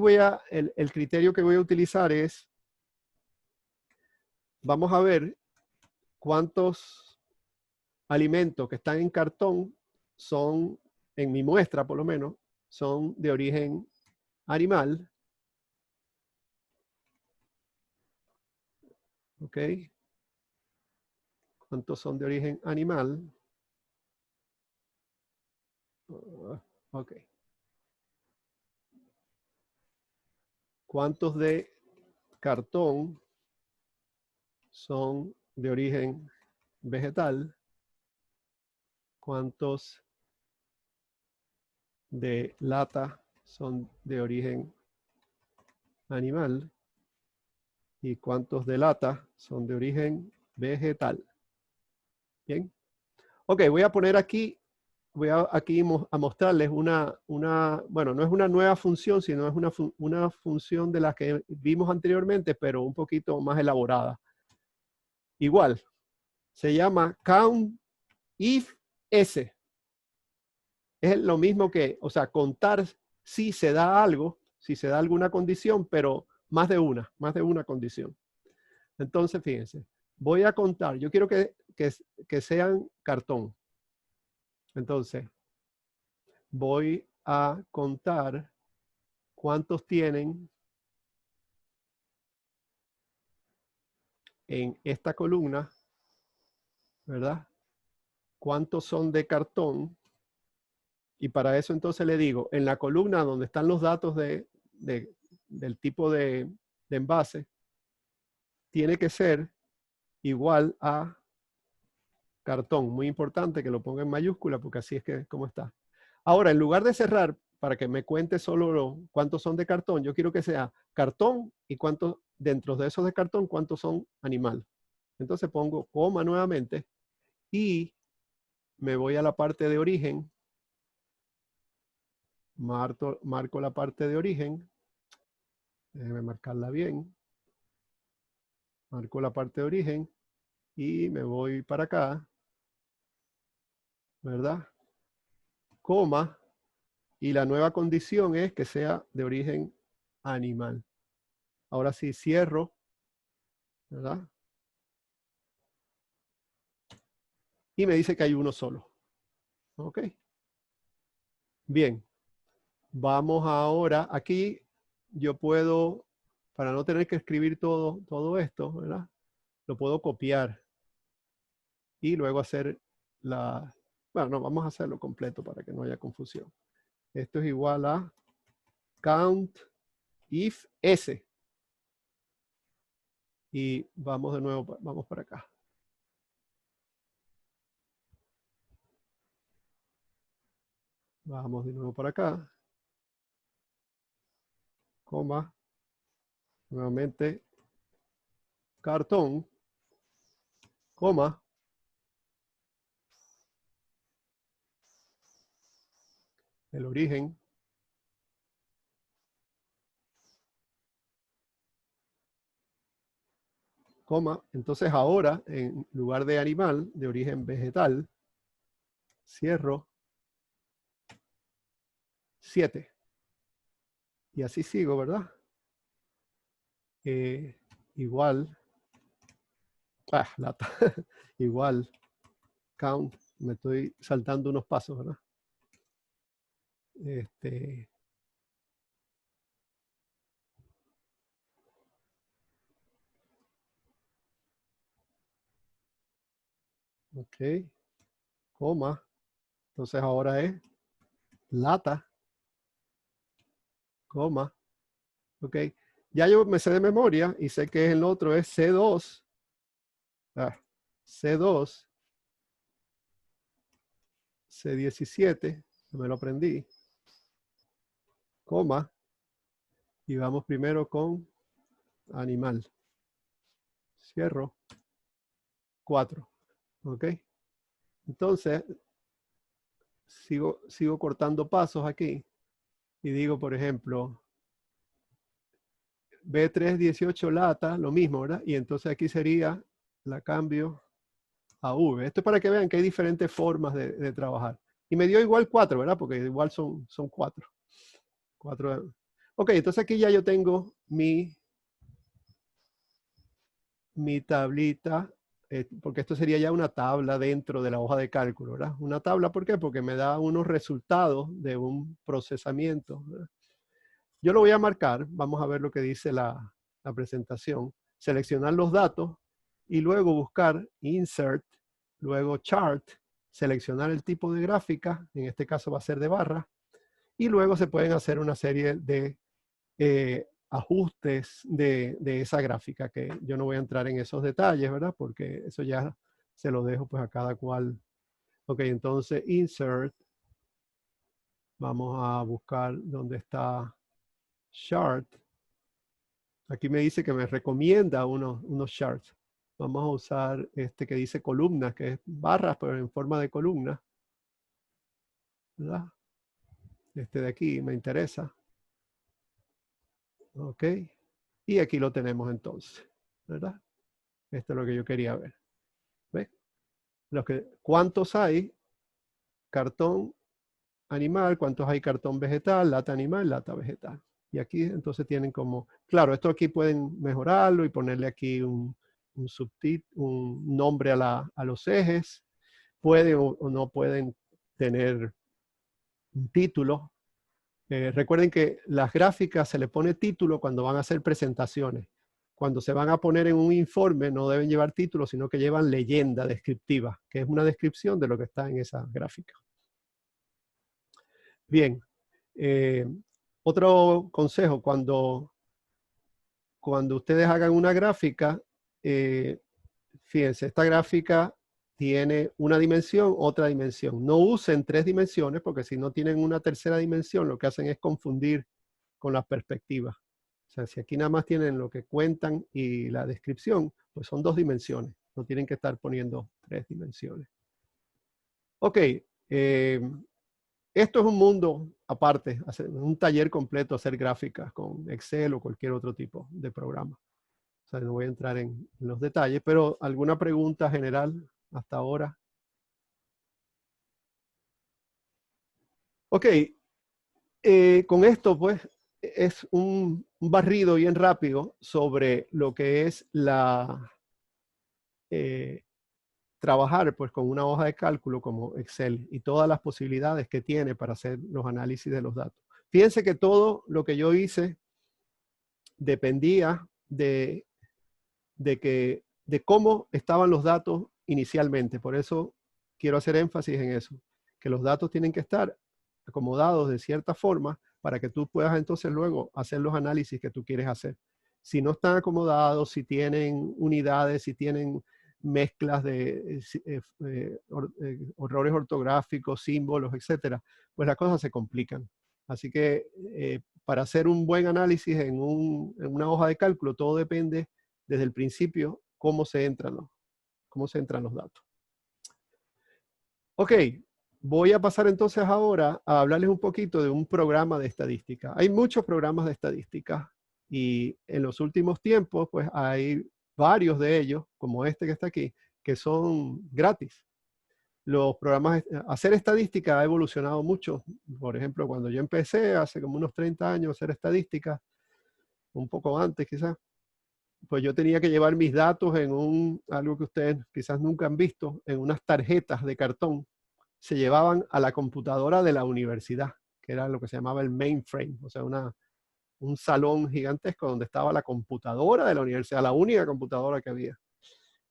el criterio que voy a utilizar es, vamos a ver cuántos alimentos que están en cartón son, en mi muestra por lo menos, son de origen animal. ¿Ok? ¿Cuántos son de origen animal? Ok. ¿Cuántos de cartón son de origen vegetal? ¿Cuántos de lata son de origen animal? ¿Y cuántos de lata son de origen vegetal? Bien. Ok, voy a poner aquí voy aquí a mostrarles bueno, no es una nueva función, sino es una función de la que vimos anteriormente, pero un poquito más elaborada. Igual, se llama count if s. Es lo mismo que, o sea, contar si se da algo, si se da alguna condición, pero más de una condición. Entonces, fíjense, voy a contar, yo quiero que sean cartón. Entonces, voy a contar cuántos tienen en esta columna, ¿verdad? ¿Cuántos son de cartón? Y para eso entonces le digo, en la columna donde están los datos del tipo de envase, tiene que ser igual a cartón. Muy importante que lo ponga en mayúscula porque así es que como está. Ahora, en lugar de cerrar, para que me cuente solo cuántos son de cartón, yo quiero que sea cartón y cuántos, dentro de esos de cartón, cuántos son animal. Entonces pongo coma nuevamente y me voy a la parte de origen. Marco la parte de origen. Déjeme marcarla bien. Marco la parte de origen y me voy para acá, ¿verdad? Coma, y la nueva condición es que sea de origen animal. Ahora sí cierro, ¿verdad? Y me dice que hay uno solo. ¿Ok? Bien. Vamos ahora, aquí yo puedo, para no tener que escribir todo esto, ¿verdad? Lo puedo copiar y luego hacer bueno, no, vamos a hacerlo completo para que no haya confusión. Esto es igual a count if s. Y vamos de nuevo, vamos para acá. Vamos de nuevo para acá. Coma. Nuevamente, cartón, coma. El origen. Coma. Entonces ahora, en lugar de animal, de origen vegetal, cierro 7. Y así sigo, ¿verdad? Igual, lata. Igual, count, me estoy saltando unos pasos, ¿verdad? Ok, coma. Entonces ahora es lata, coma. Ok, ya yo me sé de memoria y sé que el otro es C2. C2, C17, me lo aprendí, coma, y vamos primero con animal. Cierro, 4, ¿ok? Entonces, sigo cortando pasos aquí y digo, por ejemplo, B318 lata, lo mismo, ¿verdad? Y entonces aquí sería, la cambio a V. Esto es para que vean que hay diferentes formas de trabajar. Y me dio igual 4, ¿verdad? Porque igual son 4. 4. Ok, entonces aquí ya yo tengo mi tablita, porque esto sería ya una tabla dentro de la hoja de cálculo, ¿verdad? Una tabla, ¿por qué? Porque me da unos resultados de un procesamiento, ¿verdad? Yo lo voy a marcar, vamos a ver lo que dice la presentación. Seleccionar los datos y luego buscar Insert, luego Chart, seleccionar el tipo de gráfica, en este caso va a ser de barra, y luego se pueden hacer una serie de ajustes de esa gráfica, que yo no voy a entrar en esos detalles, ¿verdad? Porque eso ya se lo dejo pues a cada cual. Ok, entonces Insert, vamos a buscar dónde está Chart. Aquí me dice que me recomienda unos charts. Vamos a usar este que dice columnas, que es barras, pero en forma de columna. ¿verdad? Este de aquí me interesa. Ok. Y aquí lo tenemos entonces, ¿verdad? Esto es lo que yo quería ver. ¿Ves? ¿Cuántos hay? Cartón animal, cuántos hay cartón vegetal, lata animal, lata vegetal. Y aquí entonces tienen como, claro, esto aquí pueden mejorarlo y ponerle aquí un nombre a los ejes. Pueden o no pueden tener un título. Recuerden que las gráficas se le pone título cuando van a hacer presentaciones. Cuando se van a poner en un informe no deben llevar título, sino que llevan leyenda descriptiva, que es una descripción de lo que está en esa gráfica. Bien, otro consejo, cuando ustedes hagan una gráfica, fíjense, esta gráfica tiene una dimensión, otra dimensión. No usen 3 dimensiones porque si no tienen una tercera dimensión, lo que hacen es confundir con las perspectivas. O sea, si aquí nada más tienen lo que cuentan y la descripción, pues son 2 dimensiones. No tienen que estar poniendo 3 dimensiones. Ok, esto es un mundo aparte, un taller completo, hacer gráficas con Excel o cualquier otro tipo de programa. O sea, no voy a entrar en los detalles, pero ¿alguna pregunta general hasta ahora? Ok, con esto pues es un barrido bien rápido sobre lo que es trabajar pues con una hoja de cálculo como Excel y todas las posibilidades que tiene para hacer los análisis de los datos. Fíjense que todo lo que yo hice dependía de cómo estaban los datos inicialmente. Por eso quiero hacer énfasis en eso, que los datos tienen que estar acomodados de cierta forma para que tú puedas entonces luego hacer los análisis que tú quieres hacer. Si no están acomodados, si tienen unidades, si tienen mezclas de errores ortográficos, símbolos, etcétera, pues las cosas se complican. Así que para hacer un buen análisis en una hoja de cálculo, todo depende desde el principio cómo se entran los datos. Ok, voy a pasar entonces ahora a hablarles un poquito de un programa de estadística. Hay muchos programas de estadística y en los últimos tiempos pues hay varios de ellos, como este que está aquí, que son gratis. Los programas, hacer estadística ha evolucionado mucho. Por ejemplo, cuando yo empecé hace como unos 30 años a hacer estadística, un poco antes quizás, pues yo tenía que llevar mis datos en algo que ustedes quizás nunca han visto, en unas tarjetas de cartón. Se llevaban a la computadora de la universidad, que era lo que se llamaba el mainframe, o sea, un salón gigantesco donde estaba la computadora de la universidad, la única computadora que había.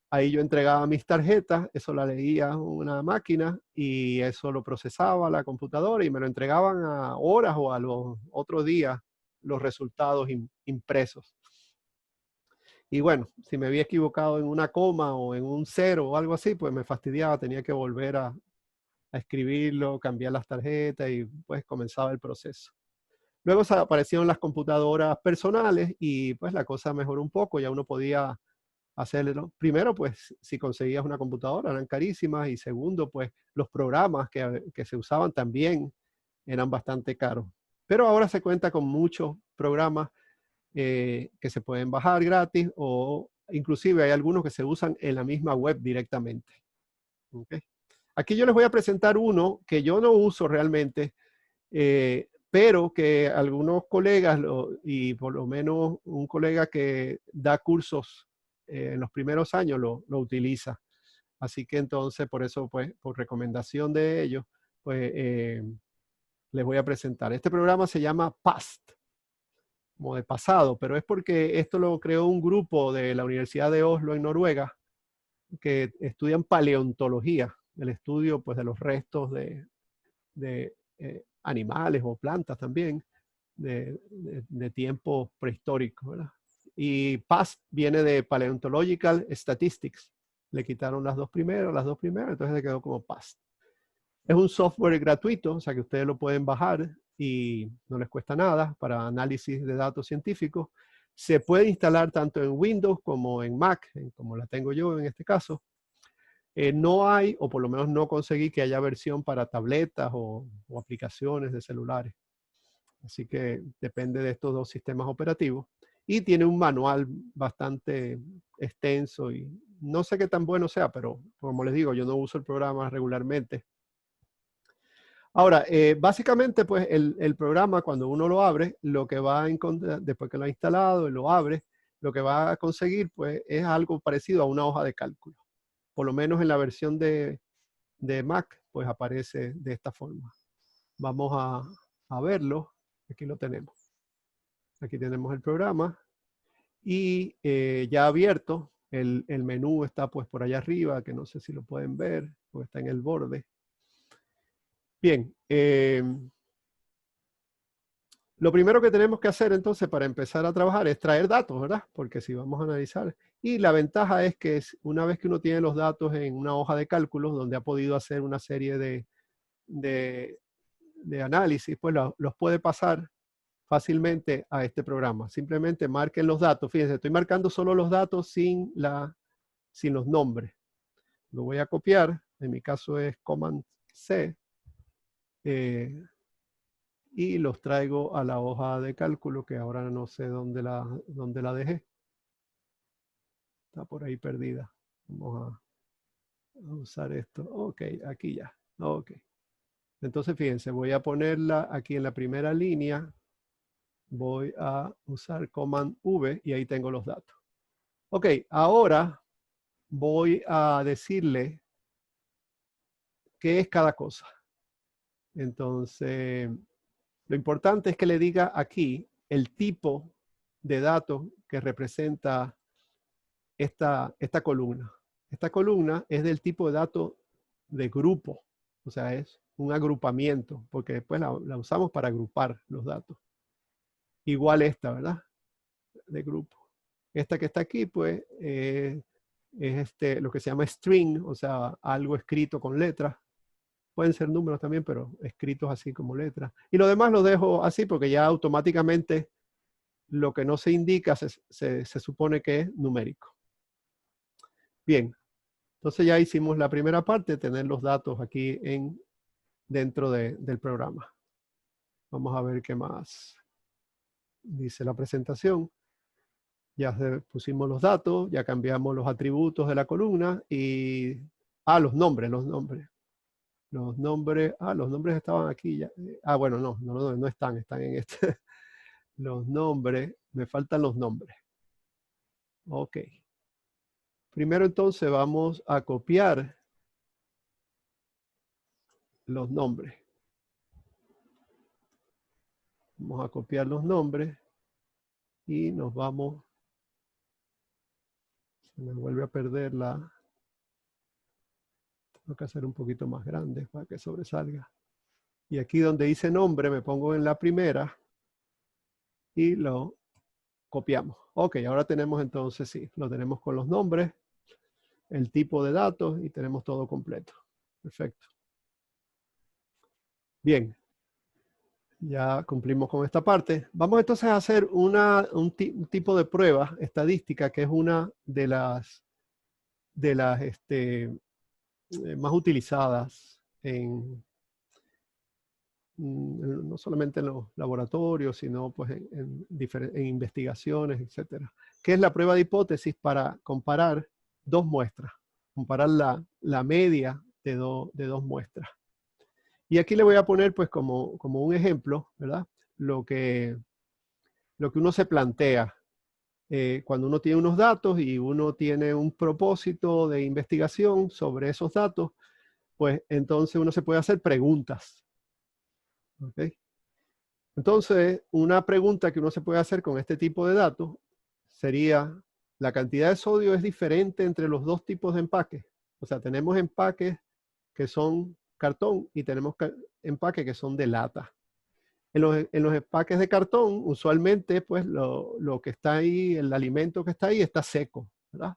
Ahí yo entregaba mis tarjetas, eso la leía una máquina y eso lo procesaba la computadora y me lo entregaban a horas o a los otros días los resultados impresos. Y bueno, si me había equivocado en una coma o en un cero o algo así, pues me fastidiaba, tenía que volver a escribirlo, cambiar las tarjetas y pues comenzaba el proceso. Luego aparecieron las computadoras personales y pues la cosa mejoró un poco, ya uno podía hacerlo. Primero, pues si conseguías una computadora eran carísimas y segundo, pues los programas que se usaban también eran bastante caros. Pero ahora se cuenta con muchos programas que se pueden bajar gratis o inclusive hay algunos que se usan en la misma web directamente. ¿Okay? Aquí yo les voy a presentar uno que yo no uso realmente, pero que algunos colegas, y por lo menos un colega que da cursos en los primeros años lo utiliza. Así que entonces, por eso, pues, por recomendación de ellos, pues les voy a presentar. Este programa se llama PAST, como de pasado, pero es porque esto lo creó un grupo de la Universidad de Oslo en Noruega que estudian paleontología, el estudio pues de los restos de animales o plantas también de tiempos prehistóricos, ¿verdad? Y PAST viene de Paleontological Statistics. Le quitaron las dos primeras, entonces se quedó como PAST. Es un software gratuito, o sea que ustedes lo pueden bajar y no les cuesta nada para análisis de datos científicos. Se puede instalar tanto en Windows como en Mac, como la tengo yo en este caso. No hay, o por lo menos no conseguí que haya versión para tabletas o aplicaciones de celulares. Así que depende de estos dos sistemas operativos. Y tiene un manual bastante extenso y no sé qué tan bueno sea, pero como les digo, yo no uso el programa regularmente. Ahora, básicamente, pues el programa, cuando uno lo abre, lo que va a encontrar, después que lo ha instalado y lo abre, lo que va a conseguir, pues, es algo parecido a una hoja de cálculo. Por lo menos en la versión de Mac, pues aparece de esta forma. Vamos a verlo. Aquí lo tenemos. Aquí tenemos el programa. Y ya abierto, el menú está pues por allá arriba, que no sé si lo pueden ver, porque está en el borde. Bien, lo primero que tenemos que hacer entonces para empezar a trabajar es traer datos, ¿verdad? Porque si vamos a analizar. Y la ventaja es que una vez que uno tiene los datos en una hoja de cálculos donde ha podido hacer una serie de análisis, pues los puede pasar fácilmente a este programa. Simplemente marquen los datos. Fíjense, estoy marcando solo los datos sin los nombres. Lo voy a copiar. En mi caso es Command C. Y los traigo a la hoja de cálculo, que ahora no sé dónde la dejé. Está por ahí perdida. Vamos a usar esto. Ok, aquí ya. Ok. Entonces, fíjense, voy a ponerla aquí en la primera línea. Voy a usar Command V y ahí tengo los datos. Ok, ahora voy a decirle qué es cada cosa. Entonces, lo importante es que le diga aquí el tipo de datos que representa esta columna. Esta columna es del tipo de datos de grupo, o sea, es un agrupamiento, porque después la usamos para agrupar los datos. Igual esta, ¿verdad? De grupo. Esta que está aquí, pues, es lo que se llama string, o sea, algo escrito con letras. Pueden ser números también, pero escritos así como letras. Y lo demás lo dejo así porque ya automáticamente lo que no se indica se supone que es numérico. Bien, entonces ya hicimos la primera parte, tener los datos aquí dentro del programa. Vamos a ver qué más dice la presentación. Ya pusimos los datos, ya cambiamos los atributos de la columna y... los nombres. Los nombres estaban aquí ya. Bueno, no están en este. Los nombres, me faltan los nombres. Ok. Primero entonces vamos a copiar los nombres. Vamos a copiar los nombres y nos vamos. Se me vuelve a perder la... Tengo que hacer un poquito más grande para que sobresalga. Y aquí donde dice nombre me pongo en la primera y lo copiamos. Ok, ahora tenemos entonces, sí, lo tenemos con los nombres, el tipo de datos y tenemos todo completo. Perfecto. Bien. Ya cumplimos con esta parte. Vamos entonces a hacer un tipo de prueba estadística que es una de las más utilizadas no solamente en los laboratorios, sino pues en investigaciones, etcétera, que es la prueba de hipótesis para comparar dos muestras, comparar la media de dos muestras. Y aquí le voy a poner pues como un ejemplo, ¿verdad? Lo que uno se plantea cuando uno tiene unos datos y uno tiene un propósito de investigación sobre esos datos, pues entonces uno se puede hacer preguntas. ¿Okay? Entonces, una pregunta que uno se puede hacer con este tipo de datos sería, ¿la cantidad de sodio es diferente entre los dos tipos de empaques? O sea, tenemos empaques que son cartón y tenemos empaques que son de lata. En los empaques de cartón, usualmente, pues, lo que está ahí, el alimento que está ahí, está seco, ¿verdad?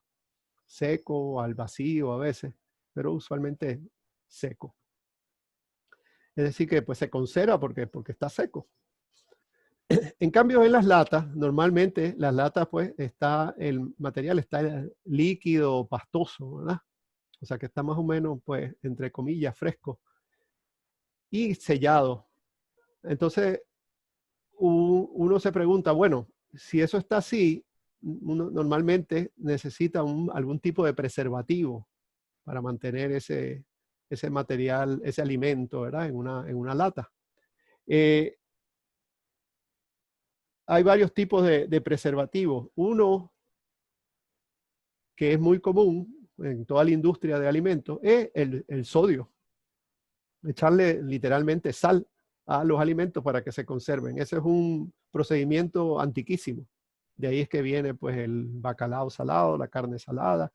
Seco, al vacío a veces, pero usualmente seco. Es decir, que pues se conserva porque está seco. En cambio, en las latas, normalmente las latas, pues, el material está líquido o pastoso, ¿verdad? o sea que está más o menos, pues, entre comillas, fresco y sellado. Entonces, uno se pregunta, bueno, si eso está así, uno normalmente necesita algún tipo de preservativo para mantener ese material, ese alimento, ¿verdad? En una lata. Hay varios tipos de preservativos. Uno que es muy común en toda la industria de alimentos es el sodio. Echarle literalmente sal a los alimentos para que se conserven. Ese es un procedimiento antiquísimo. De ahí es que viene pues el bacalao salado, la carne salada.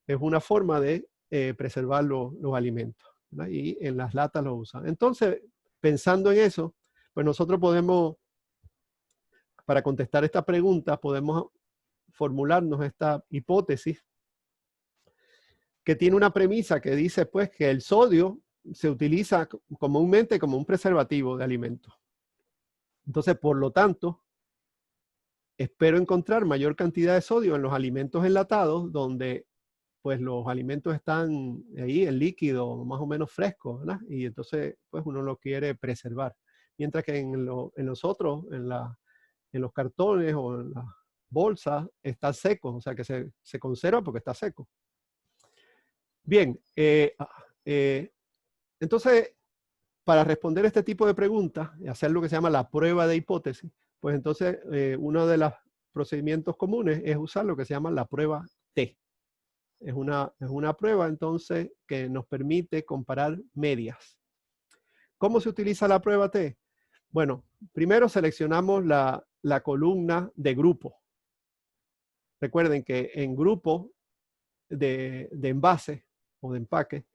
Es una forma de preservar los alimentos, ¿verdad? Y en las latas lo usan. Entonces, pensando en eso, pues nosotros podemos, para contestar esta pregunta, podemos formularnos esta hipótesis que tiene una premisa que dice pues que el sodio se utiliza comúnmente como un preservativo de alimentos. Entonces, por lo tanto, espero encontrar mayor cantidad de sodio en los alimentos enlatados, donde pues los alimentos están ahí en líquido, más o menos frescos, ¿verdad? Y entonces pues uno lo quiere preservar. Mientras que en los otros, en los cartones o en las bolsas, está seco, o sea que se conserva porque está seco. Bien, entonces, para responder este tipo de preguntas y hacer lo que se llama la prueba de hipótesis, pues entonces uno de los procedimientos comunes es usar lo que se llama la prueba T. Es una prueba entonces que nos permite comparar medias. ¿Cómo se utiliza la prueba T? Bueno, primero seleccionamos la columna de grupo. Recuerden que en grupo de envase o de empaque,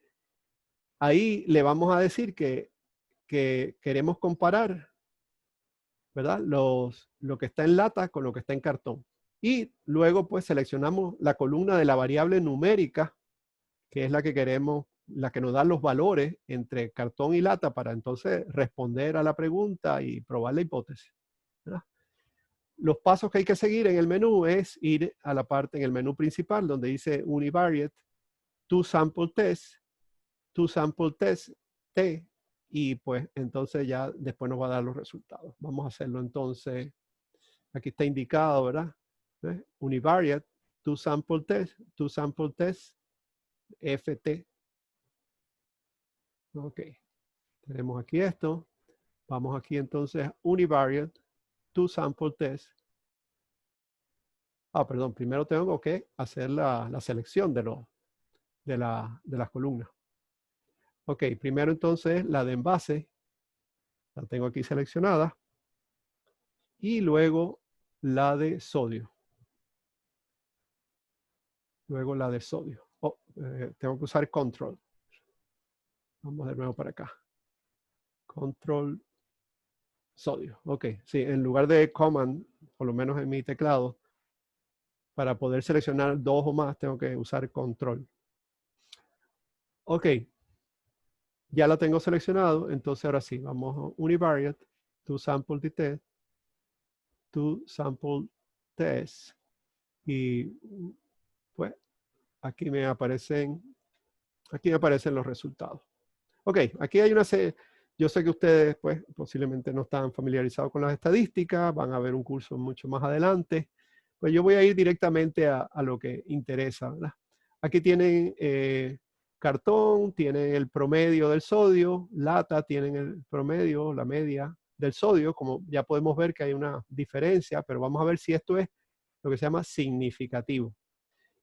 ahí le vamos a decir que queremos comparar, ¿verdad? Lo que está en lata con lo que está en cartón. Y luego pues seleccionamos la columna de la variable numérica, que es la que queremos, la que nos da los valores entre cartón y lata para entonces responder a la pregunta y probar la hipótesis, ¿verdad? Los pasos que hay que seguir en el menú es ir a la parte en el menú principal donde dice Univariate, To Sample Test, T, y pues entonces ya después nos va a dar los resultados. Vamos a hacerlo entonces, aquí está indicado, ¿verdad? Univariate, To Sample Test, FT. Ok, tenemos aquí esto. Vamos aquí entonces a Univariate, To Sample Test. Perdón, primero tengo que hacer la selección de las columnas. Ok, primero entonces la de envase, la tengo aquí seleccionada. Y luego la de sodio. Luego la de sodio. Tengo que usar control. Vamos de nuevo para acá. Control sodio. Ok, sí, en lugar de command, por lo menos en mi teclado, para poder seleccionar dos o más, tengo que usar control. Ok, ya la tengo seleccionado, entonces ahora sí, vamos a Univariate, To Sample Test, To Sample Test. Y pues aquí me aparecen los resultados. Ok, aquí hay una serie. Yo sé que ustedes pues posiblemente no están familiarizados con las estadísticas, van a ver un curso mucho más adelante. Pues yo voy a ir directamente a lo que interesa, ¿verdad? Aquí tienen cartón, tienen el promedio del sodio, lata, tienen el promedio, la media del sodio, como ya podemos ver que hay una diferencia, pero vamos a ver si esto es lo que se llama significativo.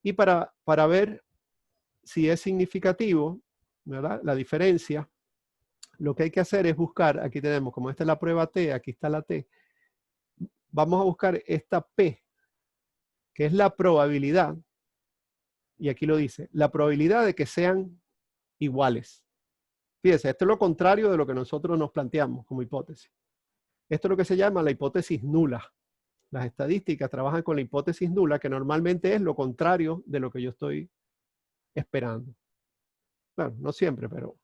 Y para ver si es significativo, ¿verdad? La diferencia, lo que hay que hacer es buscar, aquí tenemos, como esta es la prueba T, aquí está la T, vamos a buscar esta P, que es la probabilidad, y aquí lo dice, la probabilidad de que sean iguales. Fíjense, esto es lo contrario de lo que nosotros nos planteamos como hipótesis. Esto es lo que se llama la hipótesis nula. Las estadísticas trabajan con la hipótesis nula, que normalmente es lo contrario de lo que yo estoy esperando. Bueno, no siempre, pero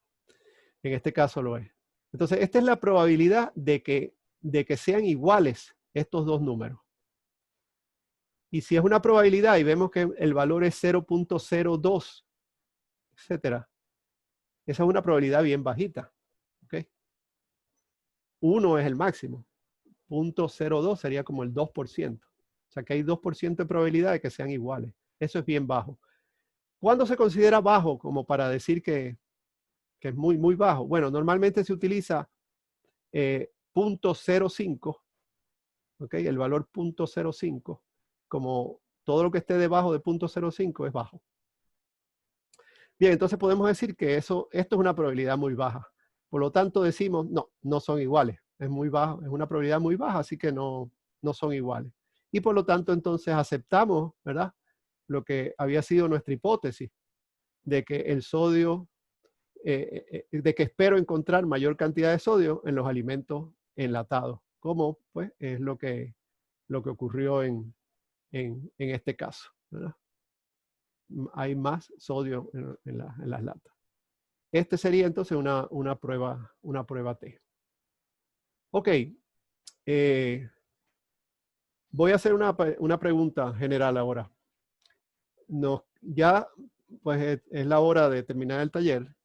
en este caso lo es. Entonces, esta es la probabilidad de que sean iguales estos dos números. Y si es una probabilidad y vemos que el valor es 0.02, etcétera. Esa es una probabilidad bien bajita. ¿Ok? 1 es el máximo. 0.02 sería como el 2%. O sea que hay 2% de probabilidad de que sean iguales. Eso es bien bajo. ¿Cuándo se considera bajo como para decir que es muy, muy bajo? Bueno, normalmente se utiliza 0.05, ¿ok? El valor 0.05, como todo lo que esté debajo de 0.05 es bajo. Bien, entonces podemos decir que esto es una probabilidad muy baja. Por lo tanto decimos, no son iguales. Es muy bajo, es una probabilidad muy baja, así que no son iguales. Y por lo tanto entonces aceptamos, ¿verdad?, lo que había sido nuestra hipótesis de que el sodio, de que espero encontrar mayor cantidad de sodio en los alimentos enlatados, como pues es lo que ocurrió en este caso, ¿verdad? Hay más sodio en las latas. Este sería entonces una prueba T. Ok. Voy a hacer una pregunta general ahora. Ya pues es la hora de terminar el taller.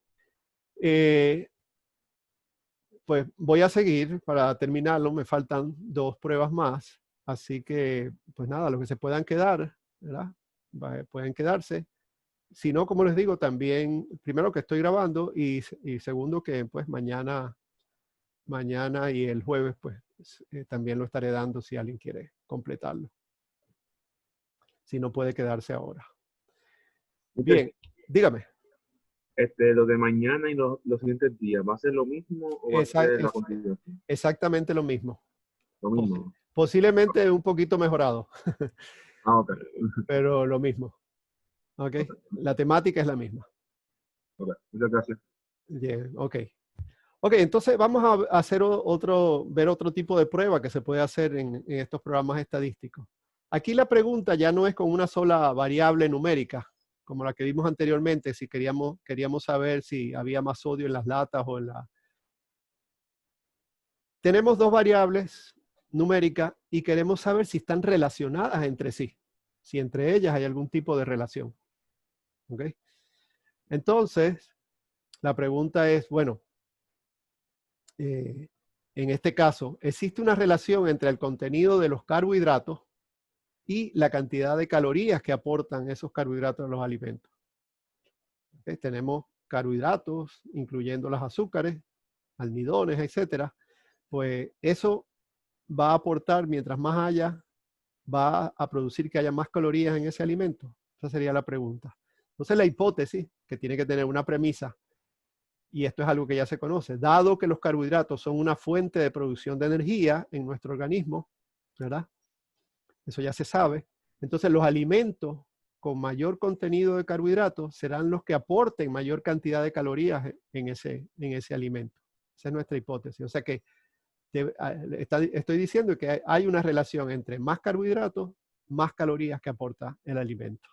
Pues voy a seguir para terminarlo. Me faltan 2 pruebas más. Así que, pues nada, los que se puedan quedar, ¿verdad? Pueden quedarse. Si no, como les digo, también, primero que estoy grabando y segundo que pues mañana y el jueves pues también lo estaré dando si alguien quiere completarlo. Si no puede quedarse ahora. Bien, dígame. Lo de mañana y los siguientes días, ¿va a ser lo mismo o va a ser la continuación? Exactamente lo mismo. Lo mismo. Posiblemente un poquito mejorado. Ok. Pero lo mismo. ¿Ok? La temática es la misma. Ok, muchas gracias. Bien, ok. Ok, entonces vamos a hacer ver otro tipo de prueba que se puede hacer en estos programas estadísticos. Aquí la pregunta ya no es con una sola variable numérica, como la que vimos anteriormente, si queríamos saber si había más sodio en las latas o en la... Tenemos 2 variables numéricas y queremos saber si están relacionadas entre sí, si entre ellas hay algún tipo de relación. ¿Ok? Entonces, la pregunta es, bueno, en este caso, ¿existe una relación entre el contenido de los carbohidratos y la cantidad de calorías que aportan esos carbohidratos a los alimentos? ¿Okay? Tenemos carbohidratos, incluyendo los azúcares, almidones, etcétera. Pues eso va a aportar, mientras más haya, va a producir que haya más calorías en ese alimento. Esa sería la pregunta. Entonces, la hipótesis, que tiene que tener una premisa, y esto es algo que ya se conoce, dado que los carbohidratos son una fuente de producción de energía en nuestro organismo, ¿verdad? Eso ya se sabe. Entonces, los alimentos con mayor contenido de carbohidratos serán los que aporten mayor cantidad de calorías en ese alimento. Esa es nuestra hipótesis. O sea que estoy diciendo que hay una relación entre más carbohidratos, más calorías que aporta el alimento.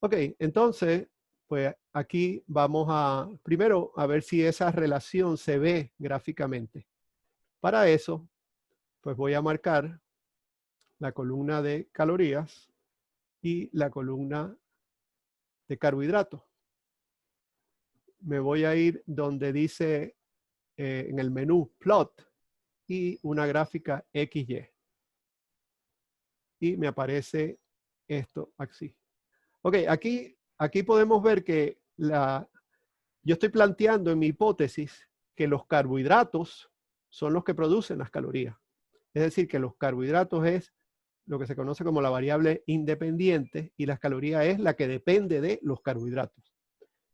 Ok, entonces, pues aquí vamos primero a ver si esa relación se ve gráficamente. Para eso, pues voy a marcar la columna de calorías y la columna de carbohidratos. Me voy a ir donde dice en el menú plot y una gráfica XY. Y me aparece esto así. Ok, aquí podemos ver que yo estoy planteando en mi hipótesis que los carbohidratos son los que producen las calorías. Es decir, que los carbohidratos es lo que se conoce como la variable independiente y las calorías es la que depende de los carbohidratos.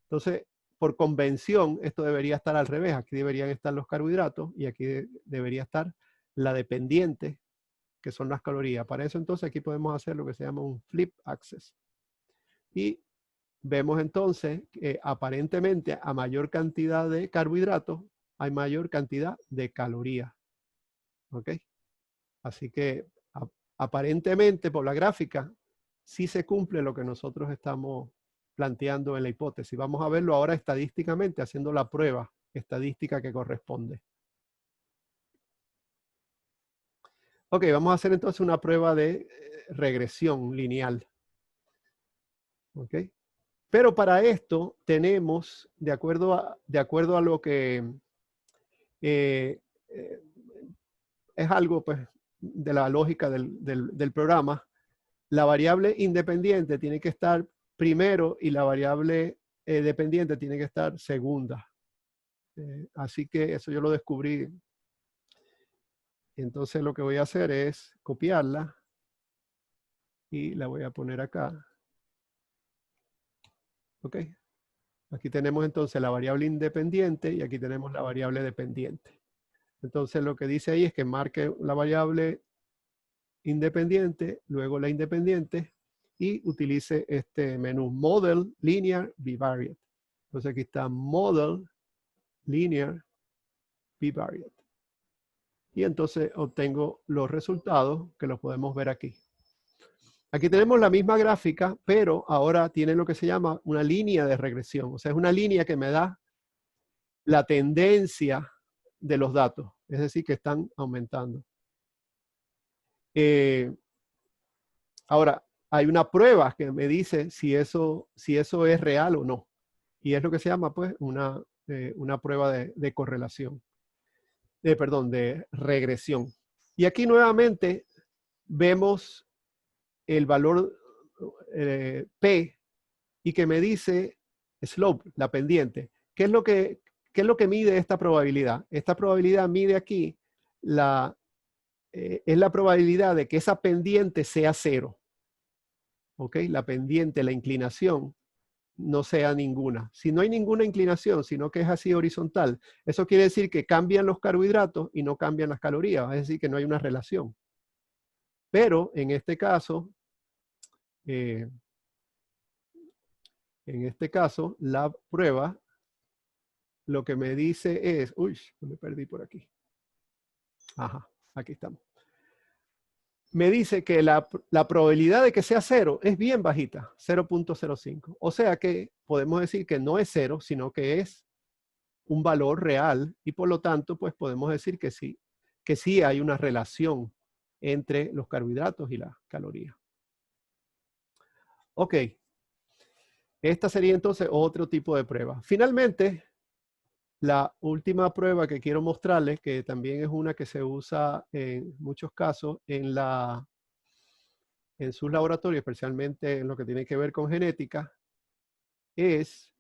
Entonces, por convención, esto debería estar al revés. Aquí deberían estar los carbohidratos y aquí debería estar la dependiente, que son las calorías. Para eso entonces aquí podemos hacer lo que se llama un flip axis. Y vemos entonces que aparentemente a mayor cantidad de carbohidratos hay mayor cantidad de calorías. ¿Ok? Así que aparentemente por la gráfica sí se cumple lo que nosotros estamos planteando en la hipótesis. Vamos a verlo ahora estadísticamente haciendo la prueba estadística que corresponde. Ok, vamos a hacer entonces una prueba de regresión lineal. ¿Ok? Pero para esto tenemos, de acuerdo a lo que es algo pues, de la lógica del programa, la variable independiente tiene que estar primero y la variable dependiente tiene que estar segunda. Así que eso yo lo descubrí. Entonces lo que voy a hacer es copiarla y la voy a poner acá. ¿Ok? Aquí tenemos entonces la variable independiente y aquí tenemos la variable dependiente. Entonces lo que dice ahí es que marque la variable independiente, luego la independiente y utilice este menú Model Linear Bivariate. Entonces aquí está Model Linear Bivariate. Y entonces obtengo los resultados que los podemos ver aquí. Aquí tenemos la misma gráfica, pero ahora tiene lo que se llama una línea de regresión. O sea, es una línea que me da la tendencia de los datos. Es decir, que están aumentando. Ahora, hay una prueba que me dice si eso es real o no. Y es lo que se llama, pues, una prueba de correlación. Perdón, de regresión. Y aquí nuevamente vemos el valor P y que me dice slope, la pendiente. ¿Qué es lo que mide esta probabilidad? Esta probabilidad mide aquí es la probabilidad de que esa pendiente sea cero. ¿Ok? La pendiente, la inclinación, no sea ninguna. Si no hay ninguna inclinación, sino que es así horizontal, eso quiere decir que cambian los carbohidratos y no cambian las calorías, es decir, que no hay una relación. Pero en este caso, la prueba lo que me dice es, uy, me perdí por aquí. Ajá, aquí estamos. Me dice que la probabilidad de que sea cero es bien bajita, 0.05. O sea que podemos decir que no es cero, sino que es un valor real y por lo tanto, pues podemos decir que sí hay una relación entre los carbohidratos y las calorías. Ok. Esta sería entonces otro tipo de prueba. Finalmente, la última prueba que quiero mostrarles, que también es una que se usa en muchos casos en sus laboratorios, especialmente en lo que tiene que ver con genética, es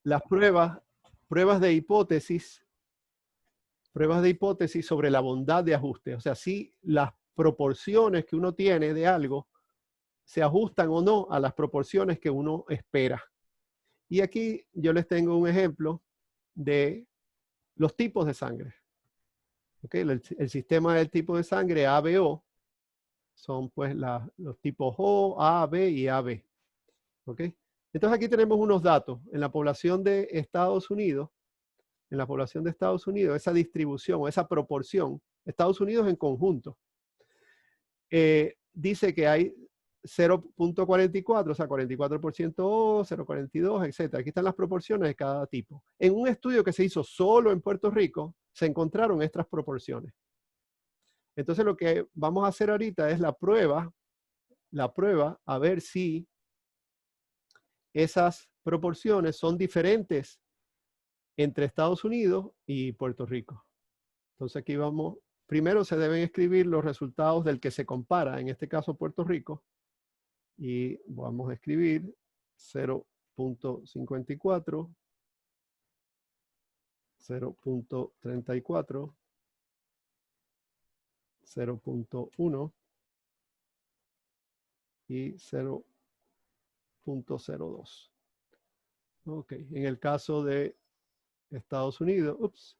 las pruebas de hipótesis sobre la bondad de ajuste. O sea, si las proporciones que uno tiene de algo se ajustan o no a las proporciones que uno espera. Y aquí yo les tengo un ejemplo de los tipos de sangre. ¿Okay? El sistema del tipo de sangre ABO son pues los tipos O, A, B y AB. ¿Okay? Entonces aquí tenemos unos datos. En la población de Estados Unidos, esa distribución o esa proporción, Estados Unidos en conjunto, dice que hay 0.44, o sea, 44% O, 0.42, etc. Aquí están las proporciones de cada tipo. En un estudio que se hizo solo en Puerto Rico, se encontraron estas proporciones. Entonces lo que vamos a hacer ahorita es la prueba a ver si esas proporciones son diferentes entre Estados Unidos y Puerto Rico. Entonces aquí vamos, primero se deben escribir los resultados del que se compara, en este caso Puerto Rico, y vamos a escribir 0.54, 0.34, 0.1 y 0.02. Ok, en el caso de Estados Unidos, ups,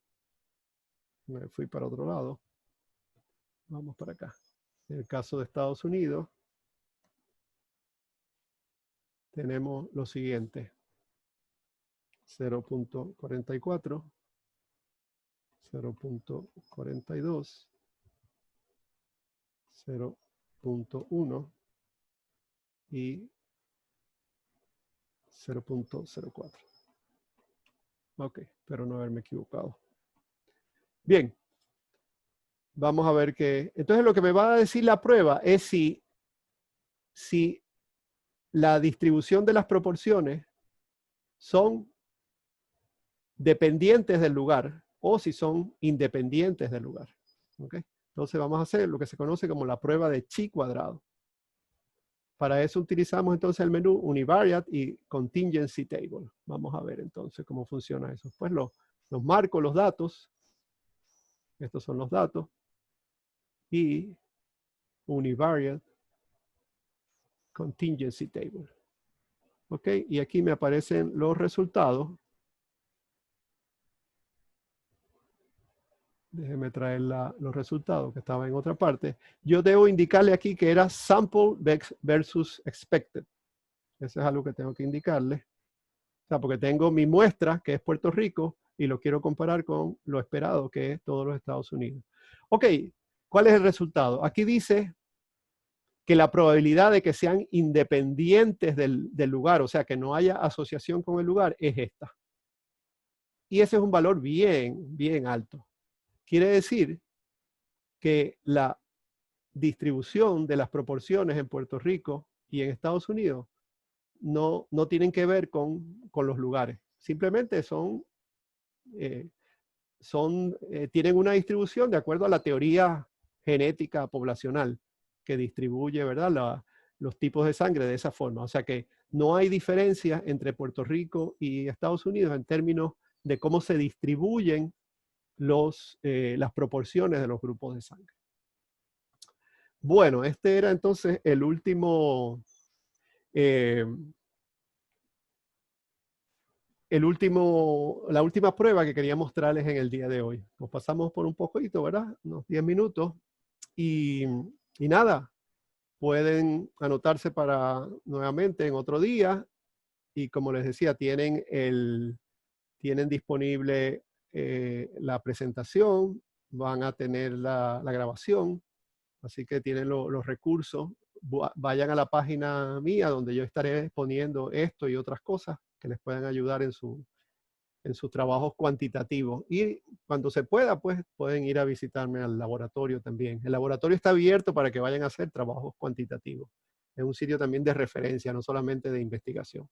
me fui para otro lado. Vamos para acá. En el caso de Estados Unidos, tenemos lo siguiente. 0.44, 0.42, 0.1 y 0.04. Ok, espero no haberme equivocado. Bien. Vamos a ver qué. Entonces lo que me va a decir la prueba es si la distribución de las proporciones son dependientes del lugar o si son independientes del lugar. ¿Okay? Entonces vamos a hacer lo que se conoce como la prueba de chi cuadrado. Para eso utilizamos entonces el menú Univariate y Contingency Table. Vamos a ver entonces cómo funciona eso. Pues los marco los datos. Estos son los datos. Y Univariate Contingency Table. ¿Ok? Y aquí me aparecen los resultados. Déjeme traer los resultados que estaba en otra parte. Yo debo indicarle aquí que era sample versus expected. Eso es algo que tengo que indicarle. O sea, porque tengo mi muestra, que es Puerto Rico, y lo quiero comparar con lo esperado, que es todos los Estados Unidos. Ok, ¿cuál es el resultado? Aquí dice que la probabilidad de que sean independientes del lugar, o sea, que no haya asociación con el lugar, es esta. Y ese es un valor bien alto. Quiere decir que la distribución de las proporciones en Puerto Rico y en Estados Unidos no tienen que ver con los lugares. Simplemente tienen una distribución de acuerdo a la teoría genética poblacional que distribuye, ¿verdad?, los tipos de sangre de esa forma. O sea que no hay diferencia entre Puerto Rico y Estados Unidos en términos de cómo se distribuyen las proporciones de los grupos de sangre. Bueno, este era entonces la última prueba que quería mostrarles en el día de hoy. Nos pasamos por un poquito, ¿verdad? Unos 10 minutos. Y nada, pueden anotarse para nuevamente en otro día. Y como les decía, tienen disponible la presentación, van a tener la grabación. Así que tienen los recursos. Vayan a la página mía donde yo estaré poniendo esto y otras cosas que les puedan ayudar en sus trabajos cuantitativos. Y cuando se pueda, pues pueden ir a visitarme al laboratorio también. El laboratorio está abierto para que vayan a hacer trabajos cuantitativos. Es un sitio también de referencia, no solamente de investigación.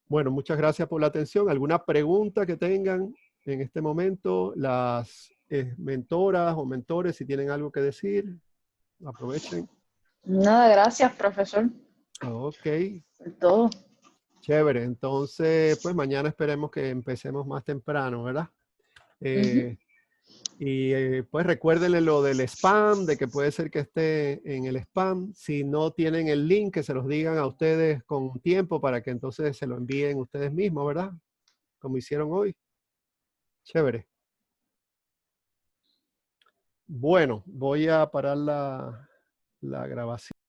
Bueno, muchas gracias por la atención. ¿Alguna pregunta que tengan en este momento? Las mentoras o mentores, si tienen algo que decir, aprovechen. Nada, gracias, profesor. Ok. Por todo. Chévere. Entonces, pues mañana esperemos que empecemos más temprano, ¿verdad? Y pues recuérdenle lo del spam, de que puede ser que esté en el spam. Si no tienen el link, que se los digan a ustedes con tiempo para que entonces se lo envíen ustedes mismos, ¿verdad? Como hicieron hoy. Chévere. Bueno, voy a parar la grabación.